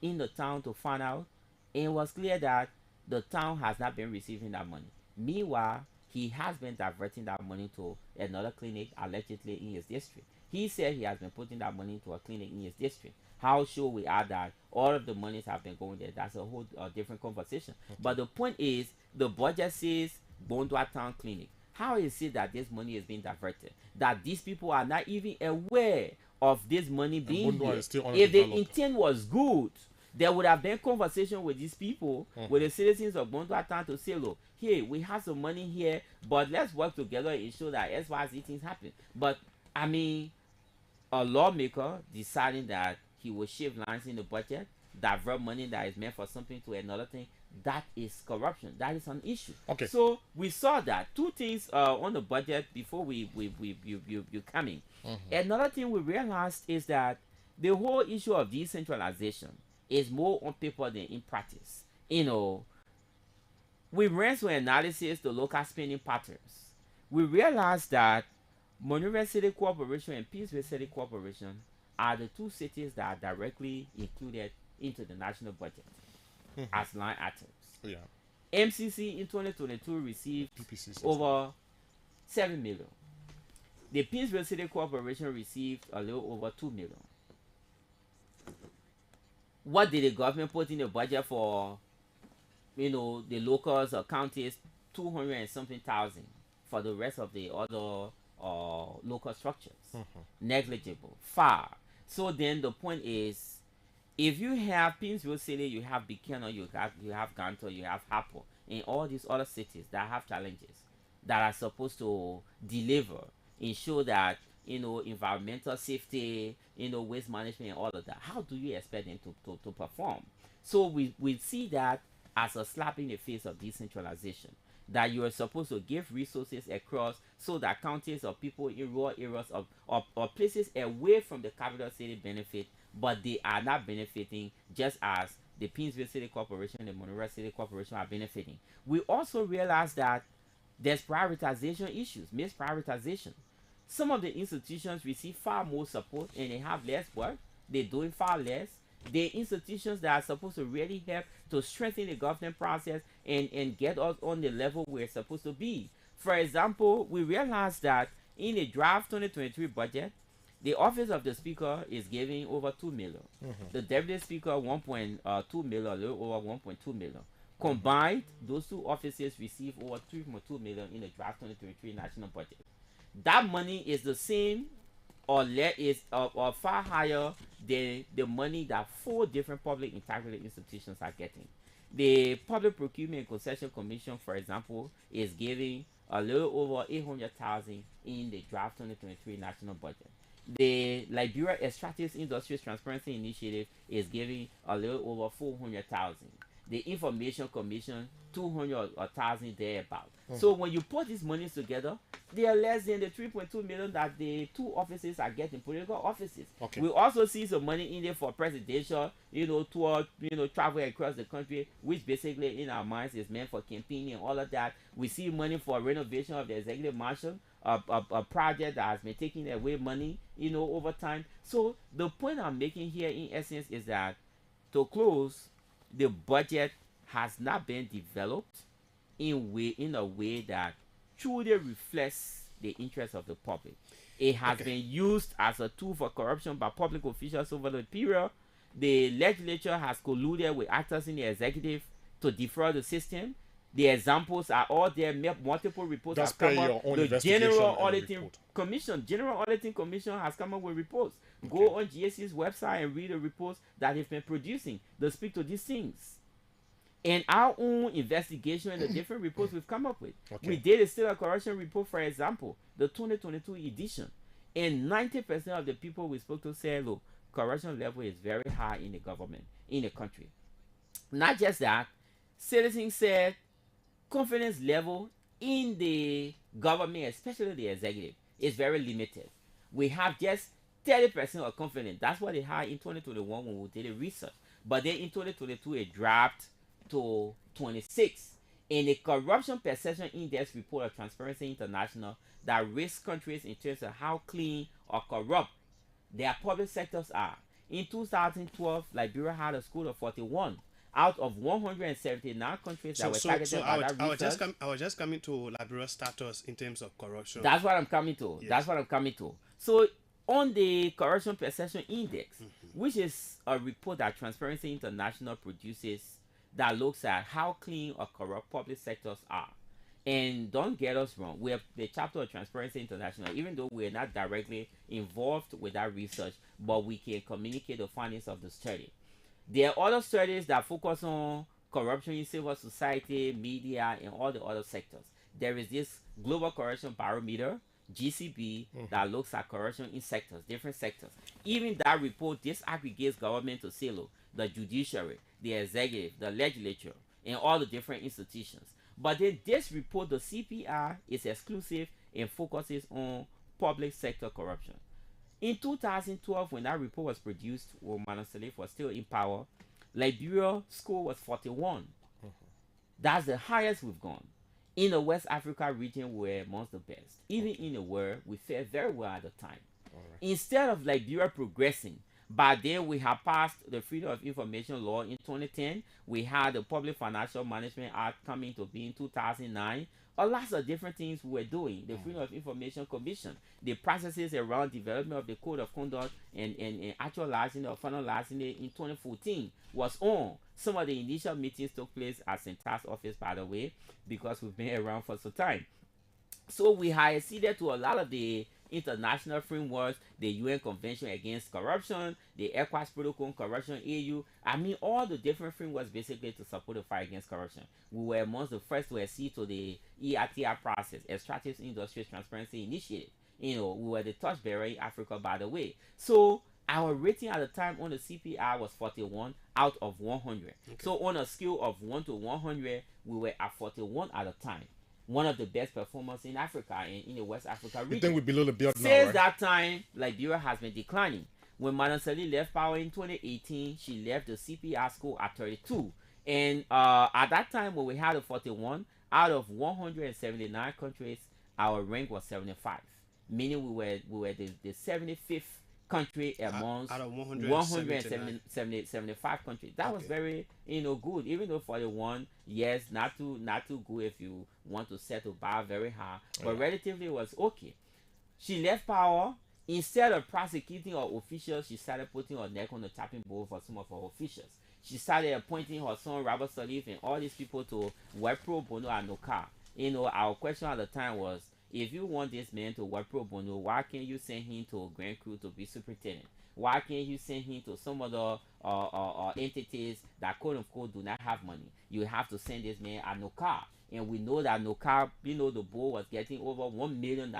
in the town to find out, and it was clear that the town has not been receiving that money. Meanwhile, he has been diverting that money to another clinic allegedly in his district. He said he has been putting that money into a clinic in his district. How sure we are that all of the monies have been going there? That's a whole different conversation. Okay. But the point is, the budget says Bondwa Town Clinic. How is it that this money is being diverted? That these people are not even aware of this money being here. If the intent was good, there would have been conversation with these people, with the citizens of Bondwa Town, to say, look, here, we have some money here, but let's work together and ensure that XYZ things happen. But, I mean, a lawmaker deciding that he will shift lines in the budget, divert money that is meant for something to another thing, that is corruption. That is an issue. Okay. So we saw that. Two things on the budget before you coming. Another thing we realized is that the whole issue of decentralization is more on paper than in practice. We ran some analysis to local spending patterns. We realized that Monrovia City Corporation and Peaceville City Corporation are the two cities that are directly included into the national budget as line items. Yeah. MCC in 2022 received over 7 million. The Pittsville City Corporation received a little over $2 million. What did the government put in the budget for, the locals or counties? 200 and something thousand for the rest of the other local structures. Negligible, far. So then the point is, if you have Pittsville City, you have Buchanan, you have Gantor, you have Harper, and all these other cities that have challenges that are supposed to deliver, ensure that environmental safety, waste management and all of that. How do you expect them to perform? So we see that as a slap in the face of decentralization, that you are supposed to give resources across so that counties or people in rural areas or places away from the capital city benefit, but they are not benefiting just as the Pittsville City Corporation and the Monroe City Corporation are benefiting. We also realize that there's prioritization issues, misprioritization. Some of the institutions receive far more support and they have less work. They're doing far less. The institutions that are supposed to really help to strengthen the government process and get us on the level we're supposed to be. For example, we realize that in the draft 2023 budget, the office of the speaker is giving over $2 million. The deputy speaker 1.2 million, a little over 1.2 million. Combined, those two offices receive over 3.2 million in the draft 2023 national budget. That money is the same or far higher than the money that 4 different public integrated institutions are getting. The Public Procurement and Concession Commission, for example, is giving a little over 800,000 in the draft 2023 national budget. The Liberia Extractive Industries Transparency Initiative is giving a little over 400,000. The Information Commission, 200,000 thereabout. So when you put these monies together, they are less than the 3.2 million that the 2 offices are getting, political offices. We also see some money in there for presidential, tour, travel across the country, which basically in our minds is meant for campaigning and all of that. We see money for renovation of the executive mansion, a project that has been taking away money, over time. So the point I'm making here in essence is that, to close, the budget has not been developed in a way that truly reflects the interests of the public. It has been used as a tool for corruption by public officials over the period. The legislature has colluded with actors in the executive to defraud the system. The examples are all there. Multiple reports have come up. The General Auditing Commission has come up with reports. Go on GSC's website and read the reports that they've been producing that speak to these things. And our own investigation and the different reports we've come up with. We did a state of corruption report, for example, the 2022 edition. And 90% of the people we spoke to said, look, corruption level is very high in the government, in the country. Not just that, citizens said confidence level in the government, especially the executive, is very limited. We have just 30% of confidence. That's what they had in 2021 when we did the research. But then in 2022, it dropped to 26. In the Corruption Perception Index report of Transparency International that rates countries in terms of how clean or corrupt their public sectors are. In 2012, Liberia had a score of 41 out of 179 countries that were targeted by that research. I was just coming to Liberia's status in terms of corruption. That's what I'm coming to. Yes. That's what I'm coming to. So on the Corruption Perception Index, which is a report that Transparency International produces that looks at how clean or corrupt public sectors are. And don't get us wrong, we have the chapter of Transparency International, even though we're not directly involved with that research, but we can communicate the findings of the study. There are other studies that focus on corruption in civil society, media, and all the other sectors. There is this Global Corruption Barometer, GCB, that looks at corruption in sectors, different sectors. Even that report disaggregates government to say, look, the judiciary, the executive, the legislature, and all the different institutions. But then this report, the CPR, is exclusive and focuses on public sector corruption. In 2012, when that report was produced, when Madam Salif was still in power, Liberia's score was 41. That's the highest we've gone. In the West Africa region, we're amongst the best. Even in the world, we fared very well at the time. Instead of Liberia progressing By then, we have passed the Freedom of Information Law in 2010. We had the Public Financial Management Act coming to be in 2009. A lot of different things we were doing. The Freedom of Information Commission, the processes around development of the Code of Conduct and actualizing or finalizing it in 2014 was on. Some of the initial meetings took place at St. Task office, by the way, because we've been around for some time. So we have acceded to a lot of the international frameworks, the UN Convention Against Corruption, the ECOWAS Protocol on Corruption, AU. I mean, all the different frameworks basically to support the fight against corruption. We were amongst the first to accede to the EITI process, Extractive Industries Transparency Initiative. You know, we were the torchbearer in Africa, by the way. So our rating at the time on the CPI was 41 out of 100. Okay. So on a scale of 1 to 100, we were at 41 at the time. One of the best performers in Africa and in the West Africa region. You think we're below the belt now, Since right? that time, Liberia has been declining. When Madam Sali left power in 2018, she left the CPI score at 32. And at that time, when we had a 41, out of 179 countries, our rank was 75. Meaning we were the 75th country amongst out of 175 countries. That was very good. Even though 41, yes, not too good if you want to set the bar very high, but relatively it was okay. She left power. Instead of prosecuting her officials, she started putting her neck on the chopping board for some of her officials. She started appointing her son Robert Salif and all these people to work pro bono at NOCA. Our question at the time was, if you want this man to work pro bono, why can't you send him to Grand Crew to be superintendent? Why can't you send him to some other entities that quote unquote do not have money? You have to send this man at NOCA. And we know that NOCA, the board was getting over $1 million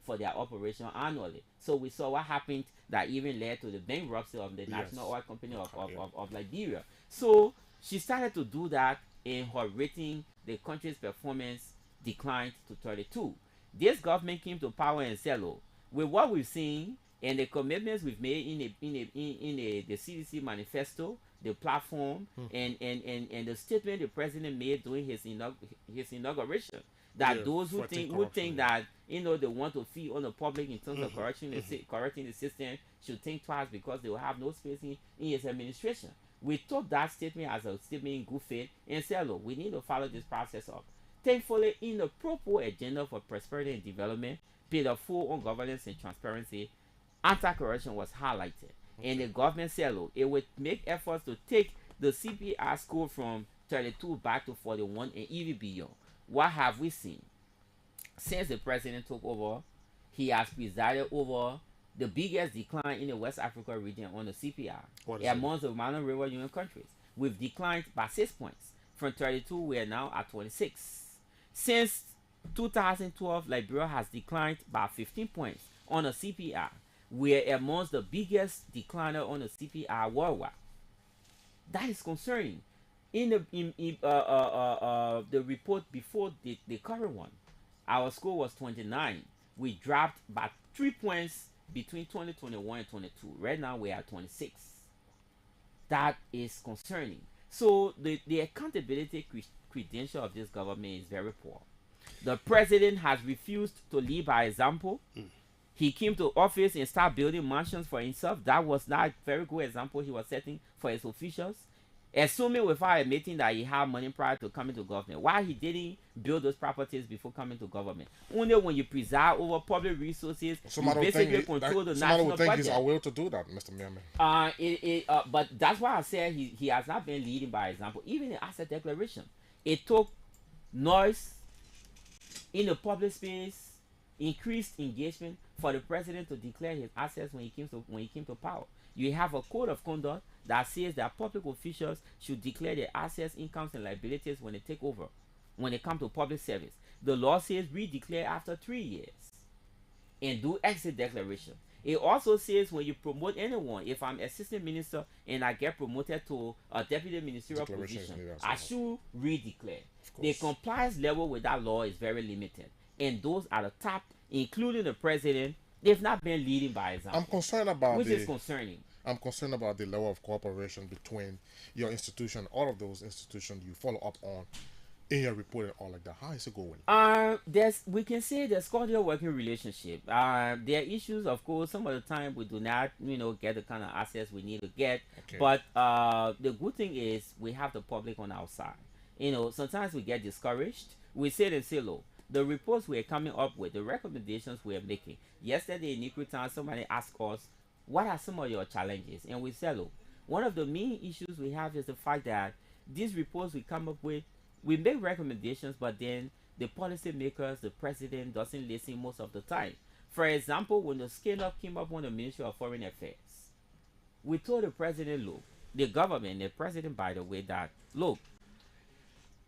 for their operation annually. So we saw what happened that even led to the bankruptcy of the National Oil Company of Liberia. So she started to do that, and her rating, the country's performance declined to 32. This government came to power in Cello. With what we've seen and the commitments we've made in the CDC manifesto, the platform, and the statement the president made during his inauguration, that those who think that they want to feed on the public in terms of correcting the system should think twice, because they will have no space in his administration. We took that statement as a statement in good faith and said, look, we need to follow this process up. Thankfully, in the proper agenda for prosperity and development, pillar 4 on governance and transparency, anti-corruption was highlighted. And the government said, look, it would make efforts to take the CPI score from 32 back to 41 and even beyond. What have we seen? Since the president took over, he has presided over the biggest decline in the West Africa region on the CPI amongst the Mano River Union countries. We've declined by 6 points. From 32, we are now at 26. Since 2012, Liberia has declined by 15 points on the CPI. We are amongst the biggest decliner on the CPI worldwide. That is concerning. In the report before the current one, our score was 29. We dropped by 3 points between 2021 and 22. Right now we are at 26. That is concerning. So the accountability credential of this government is very poor. The president has refused to lead by example. He came to office and started building mansions for himself. That was not a very good example he was setting for his officials. Assuming without admitting that he had money prior to coming to government. Why he didn't build those properties before coming to government? Only when you preside over public resources, you basically control the national budget. Somebody would think he's unwilling to do that, Mr. Miami. But that's why I said he has not been leading by example. Even the asset declaration, it took noise in the public space, increased engagement for the president to declare his assets when he came to power. You have a code of conduct that says that public officials should declare their assets, incomes, and liabilities when they take over, when they come to public service. The law says re-declare after 3 years and do exit declaration. It also says when you promote anyone, if I'm assistant minister and I get promoted to a deputy ministerial position, I should re-declare. The compliance level with that law is very limited. And those at the top, including the president, they've not been leading by example. I'm concerned about which is concerning. I'm concerned about the level of cooperation between your institution, all of those institutions you follow up on, in your report and all like that? How is it going? We can say there's cordial working relationship. There are issues, of course. Some of the time we do not, get the kind of access we need to get. Okay. But the good thing is we have the public on our side. Sometimes we get discouraged. We say and say, look, the reports we're coming up with, the recommendations we're making. Yesterday in Equitown, somebody asked us, what are some of your challenges? And we said, look, one of the main issues we have is the fact that these reports we come up with, we make recommendations, but then the policymakers, the president doesn't listen most of the time. For example, when the scale-up came up on the Ministry of Foreign Affairs, we told the president, look, the government, the president, by the way, that, look,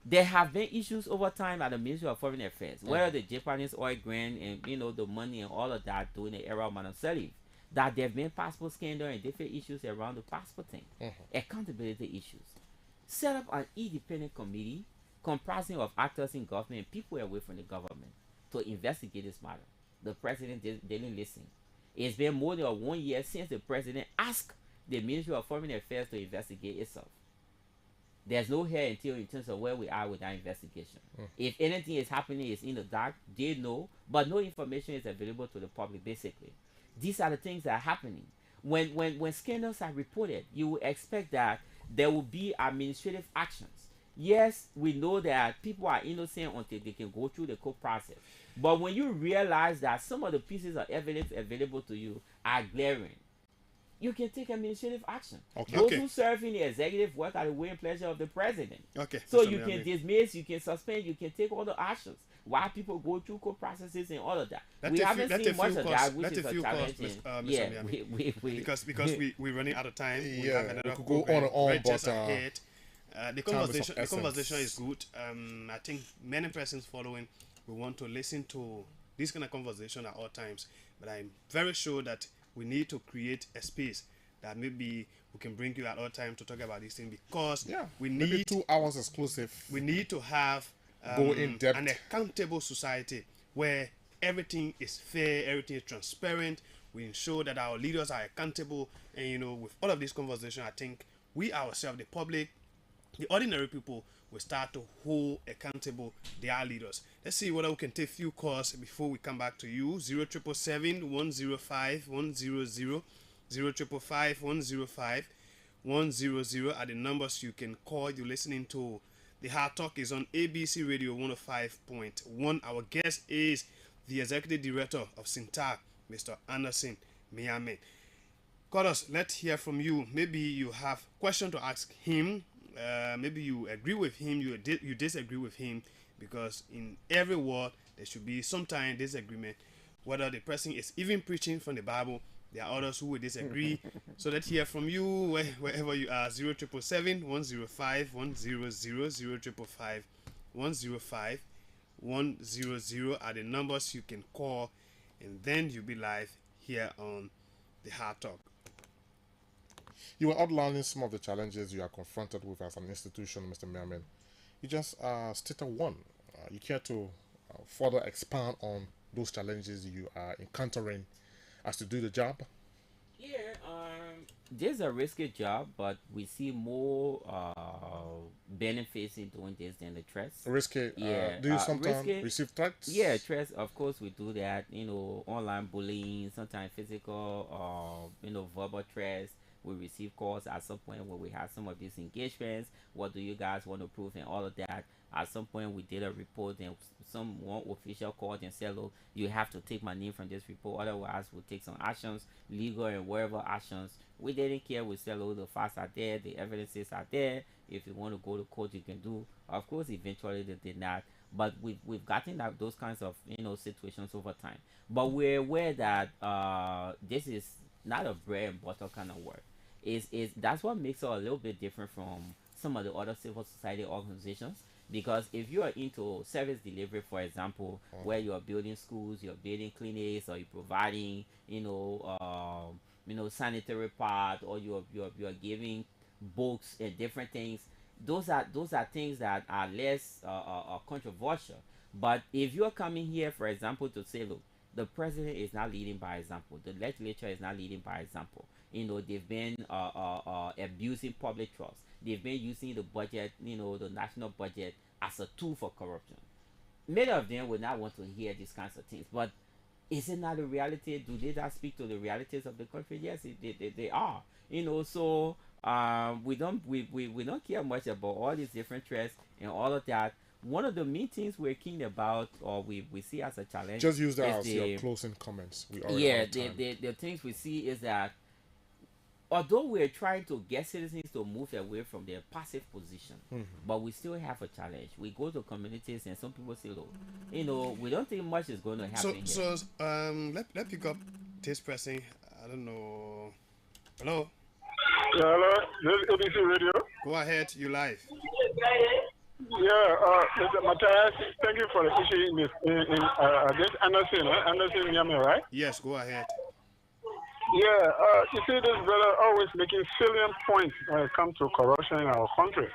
there have been issues over time at the Ministry of Foreign Affairs, whether the Japanese oil grant and, the money and all of that during the era of Manaseli, that there have been passport scandal and different issues around the passport thing, accountability issues. Set up an independent committee comprising of actors in government and people away from the government to investigate this matter. The president didn't listen. It's been more than 1 year since the president asked the Ministry of Foreign Affairs to investigate itself. There's no here until in terms of where we are with that investigation. If anything is happening, it's in the dark. They know, but no information is available to the public, basically. These are the things that are happening. When scandals are reported, you will expect that there will be administrative actions. Yes, we know that people are innocent until they can go through the court process. But when you realize that some of the pieces of evidence available to you are glaring, you can take administrative action. Those who serve in the executive work at the will and pleasure of the president. So you can dismiss, you can suspend, you can take all the actions while people go through court processes and all of that. We haven't seen much of that, which is a challenge. Because we're running out of time. We have another we could go on and on, but ahead. The conversation is good. I think many persons following will want to listen to this kind of conversation at all times. But I'm very sure that we need to create a space that maybe we can bring you at all times to talk about this thing, because we need maybe 2 hours exclusive. We need to have go in depth. An accountable society where everything is fair, everything is transparent. We ensure that our leaders are accountable, and with all of this conversation, I think we ourselves, the public, the ordinary people, will start to hold accountable their leaders. Let's see whether we can take few calls before we come back to you. 0777 105 100, 0555 105 100 are the numbers you can call. You're listening to The Hard Talk is on ABC Radio 105.1. Our guest is the Executive Director of SINTAG, Mr. Anderson Miame. Kodos, let's hear from you. Maybe you have question to ask him. Maybe you agree with him, you disagree with him, because in every word there should be sometimes disagreement, whether the person is even preaching from the Bible. There are others who will disagree. So let's hear from you wherever you are. 0777 105 100, 0555 105 100 are the numbers you can call, and then you'll be live here on The Hard Talk. You were outlining some of the challenges you are confronted with as an institution, Mr. Miame. You just stated one. You care to further expand on those challenges you are encountering as to do the job? Yeah, this is a risky job, but we see more benefits in doing this than the threats. Risky? Yeah. Do you sometimes receive threats? Yeah, threats, of course we do that. Online bullying, sometimes physical, verbal threats. We receive calls at some point when we have some of these engagements. What do you guys want to prove and all of that? At some point we did a report and one official called and said, look, you have to take my name from this report, otherwise we'll take some actions, legal and whatever actions. We didn't care. We said, look, the facts are there, the evidences are there. If you want to go to court, you can do. Of course, eventually they did not. But we've gotten those kinds of situations over time. But we're aware that this is not a bread and butter kind of work. That's what makes it a little bit different from some of the other civil society organizations. Because if you are into service delivery, for example, where you are building schools, you're building clinics, or you're providing, sanitary pads, or you're giving books and different things, those are things that are less controversial. But if you're coming here, for example, to say, look, the president is not leading by example, the legislature is not leading by example. They've been abusing public trust. they've been using the budget, the national budget, as a tool for corruption. Many of them would not want to hear these kinds of things, but is it not the reality? Do they not speak to the realities of the country? Yes, they are. So we don't care much about all these different threats and all of that. One of the main things we're keen about, or we see as a challenge, just use that as your closing comments. The things we see is that although we're trying to get citizens to move away from their passive position, but we still have a challenge. We go to communities and some people say, look, we don't think much is going to happen here. So let's pick up this person. I don't know. Hello? Yeah, hello. This is ABC Radio. Go ahead, you live. Yeah, Mr. Matthias, thank you for the issue against Anderson, Anderson Nyame, right? Yes, go ahead. Yeah, you see, this brother always making salient points when it comes to corruption in our country.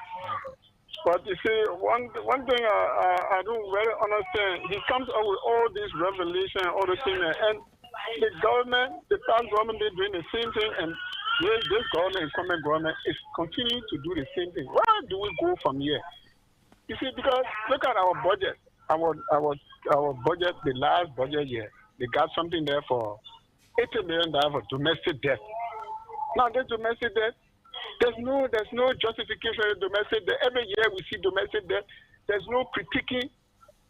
But you see, one thing I don't really understand, he comes up with all these revelations, all the things, and the government, the past government, they're doing the same thing, and this government, incumbent government, is continuing to do the same thing. Where do we go from here? You see, because look at our budget, our budget, the last budget year, they got something there for $80 million for domestic debt. Now, this domestic debt, there's no justification for domestic debt. Every year we see domestic debt. There's no critiquing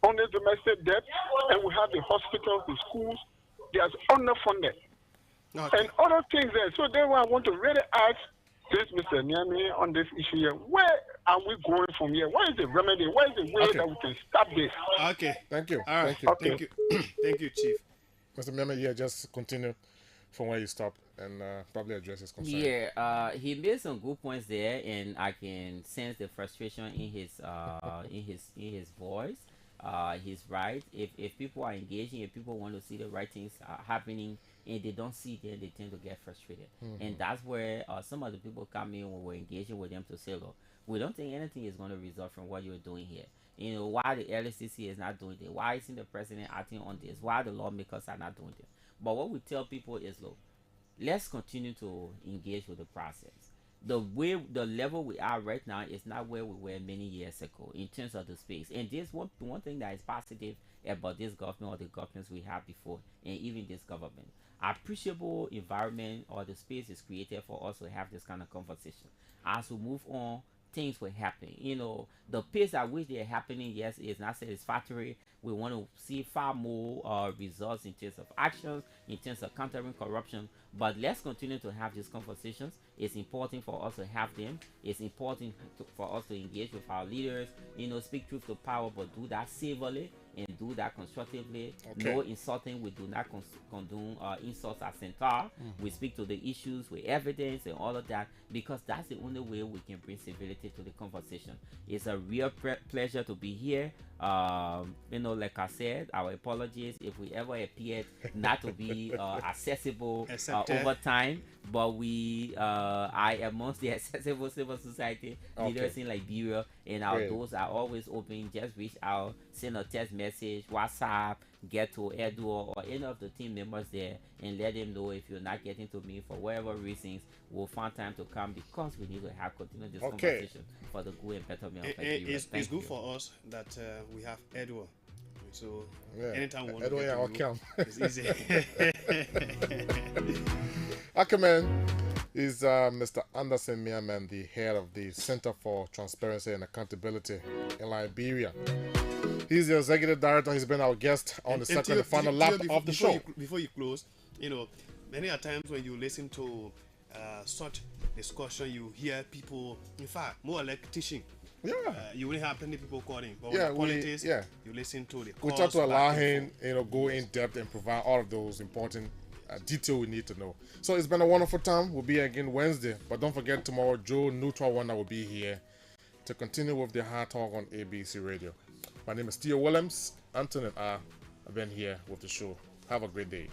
on the domestic debt, and we have the hospitals, the schools, they are underfunded, and other things there. So then, I want to really ask this Mr. Nyame on this issue here. Where are we going from here? What is the remedy? What is the way that we can stop this? Okay. Thank you. All right. Thank you. Okay. Thank you. Thank you, Chief. Mr. Nyame, yeah, just continue from where you stopped and probably address his concern. Yeah, he made some good points there, and I can sense the frustration in his voice. He's right. If people are engaging, if people want to see the right things happening, and they don't see them, they tend to get frustrated. And that's where some of the people come in when we're engaging with them to say, look, we don't think anything is going to result from what you're doing here. Why the LSCC is not doing this? Why isn't the president acting on this? Why the lawmakers are not doing this? But what we tell people is, look, let's continue to engage with the process. The level we are right now is not where we were many years ago in terms of the space. And this one thing that is positive about this government or the governments we had before, and even this government, appreciable environment or the space is created for us to have this kind of conversation. As we move on, things will happen. The pace at which they are happening, yes, is not satisfactory. We want to see far more results in terms of actions, in terms of countering corruption. But let's continue to have these conversations. It's important for us to have them. It's important for us to engage with our leaders. Speak truth to power, but do that civilly and do that constructively. Okay. No insulting. We do not condone insults at center. We speak to the issues with evidence and all of that, because that's the only way we can bring civility to the conversation. It's a real pleasure to be here. Like I said, our apologies if we ever appeared not to be accessible over time, but I amongst the accessible civil society leaders in Liberia, and our doors are always open. Just reach out, send a text message, WhatsApp, get to Edu or any of the team members there, and let them know if you're not getting to me for whatever reasons. We'll find time to come, because we need to continue this conversation for the good and betterment of Liberia. It's good for us that we have Edward. So anytime we want Edward, to get to you, it's easy. Akaman is Mr. Anderson Nyame, the head of the Center for Transparency and Accountability in Liberia. He's the executive director. He's been our guest on the second and final lap of the show. Before you close, many a times when you listen to such discussion, you hear people, in fact, more like teaching. Yeah. You will have plenty of people calling. But Yeah, when the politics, you listen to the we try to allow him, go in depth and provide all of those important detail we need to know. So it's been a wonderful time. We'll be here again Wednesday, but don't forget tomorrow, Joe Neutral One will be here to continue with the Hard Talk on ABC Radio. My name is Theo Williams. Anton and I have been here with the show. Have a great day.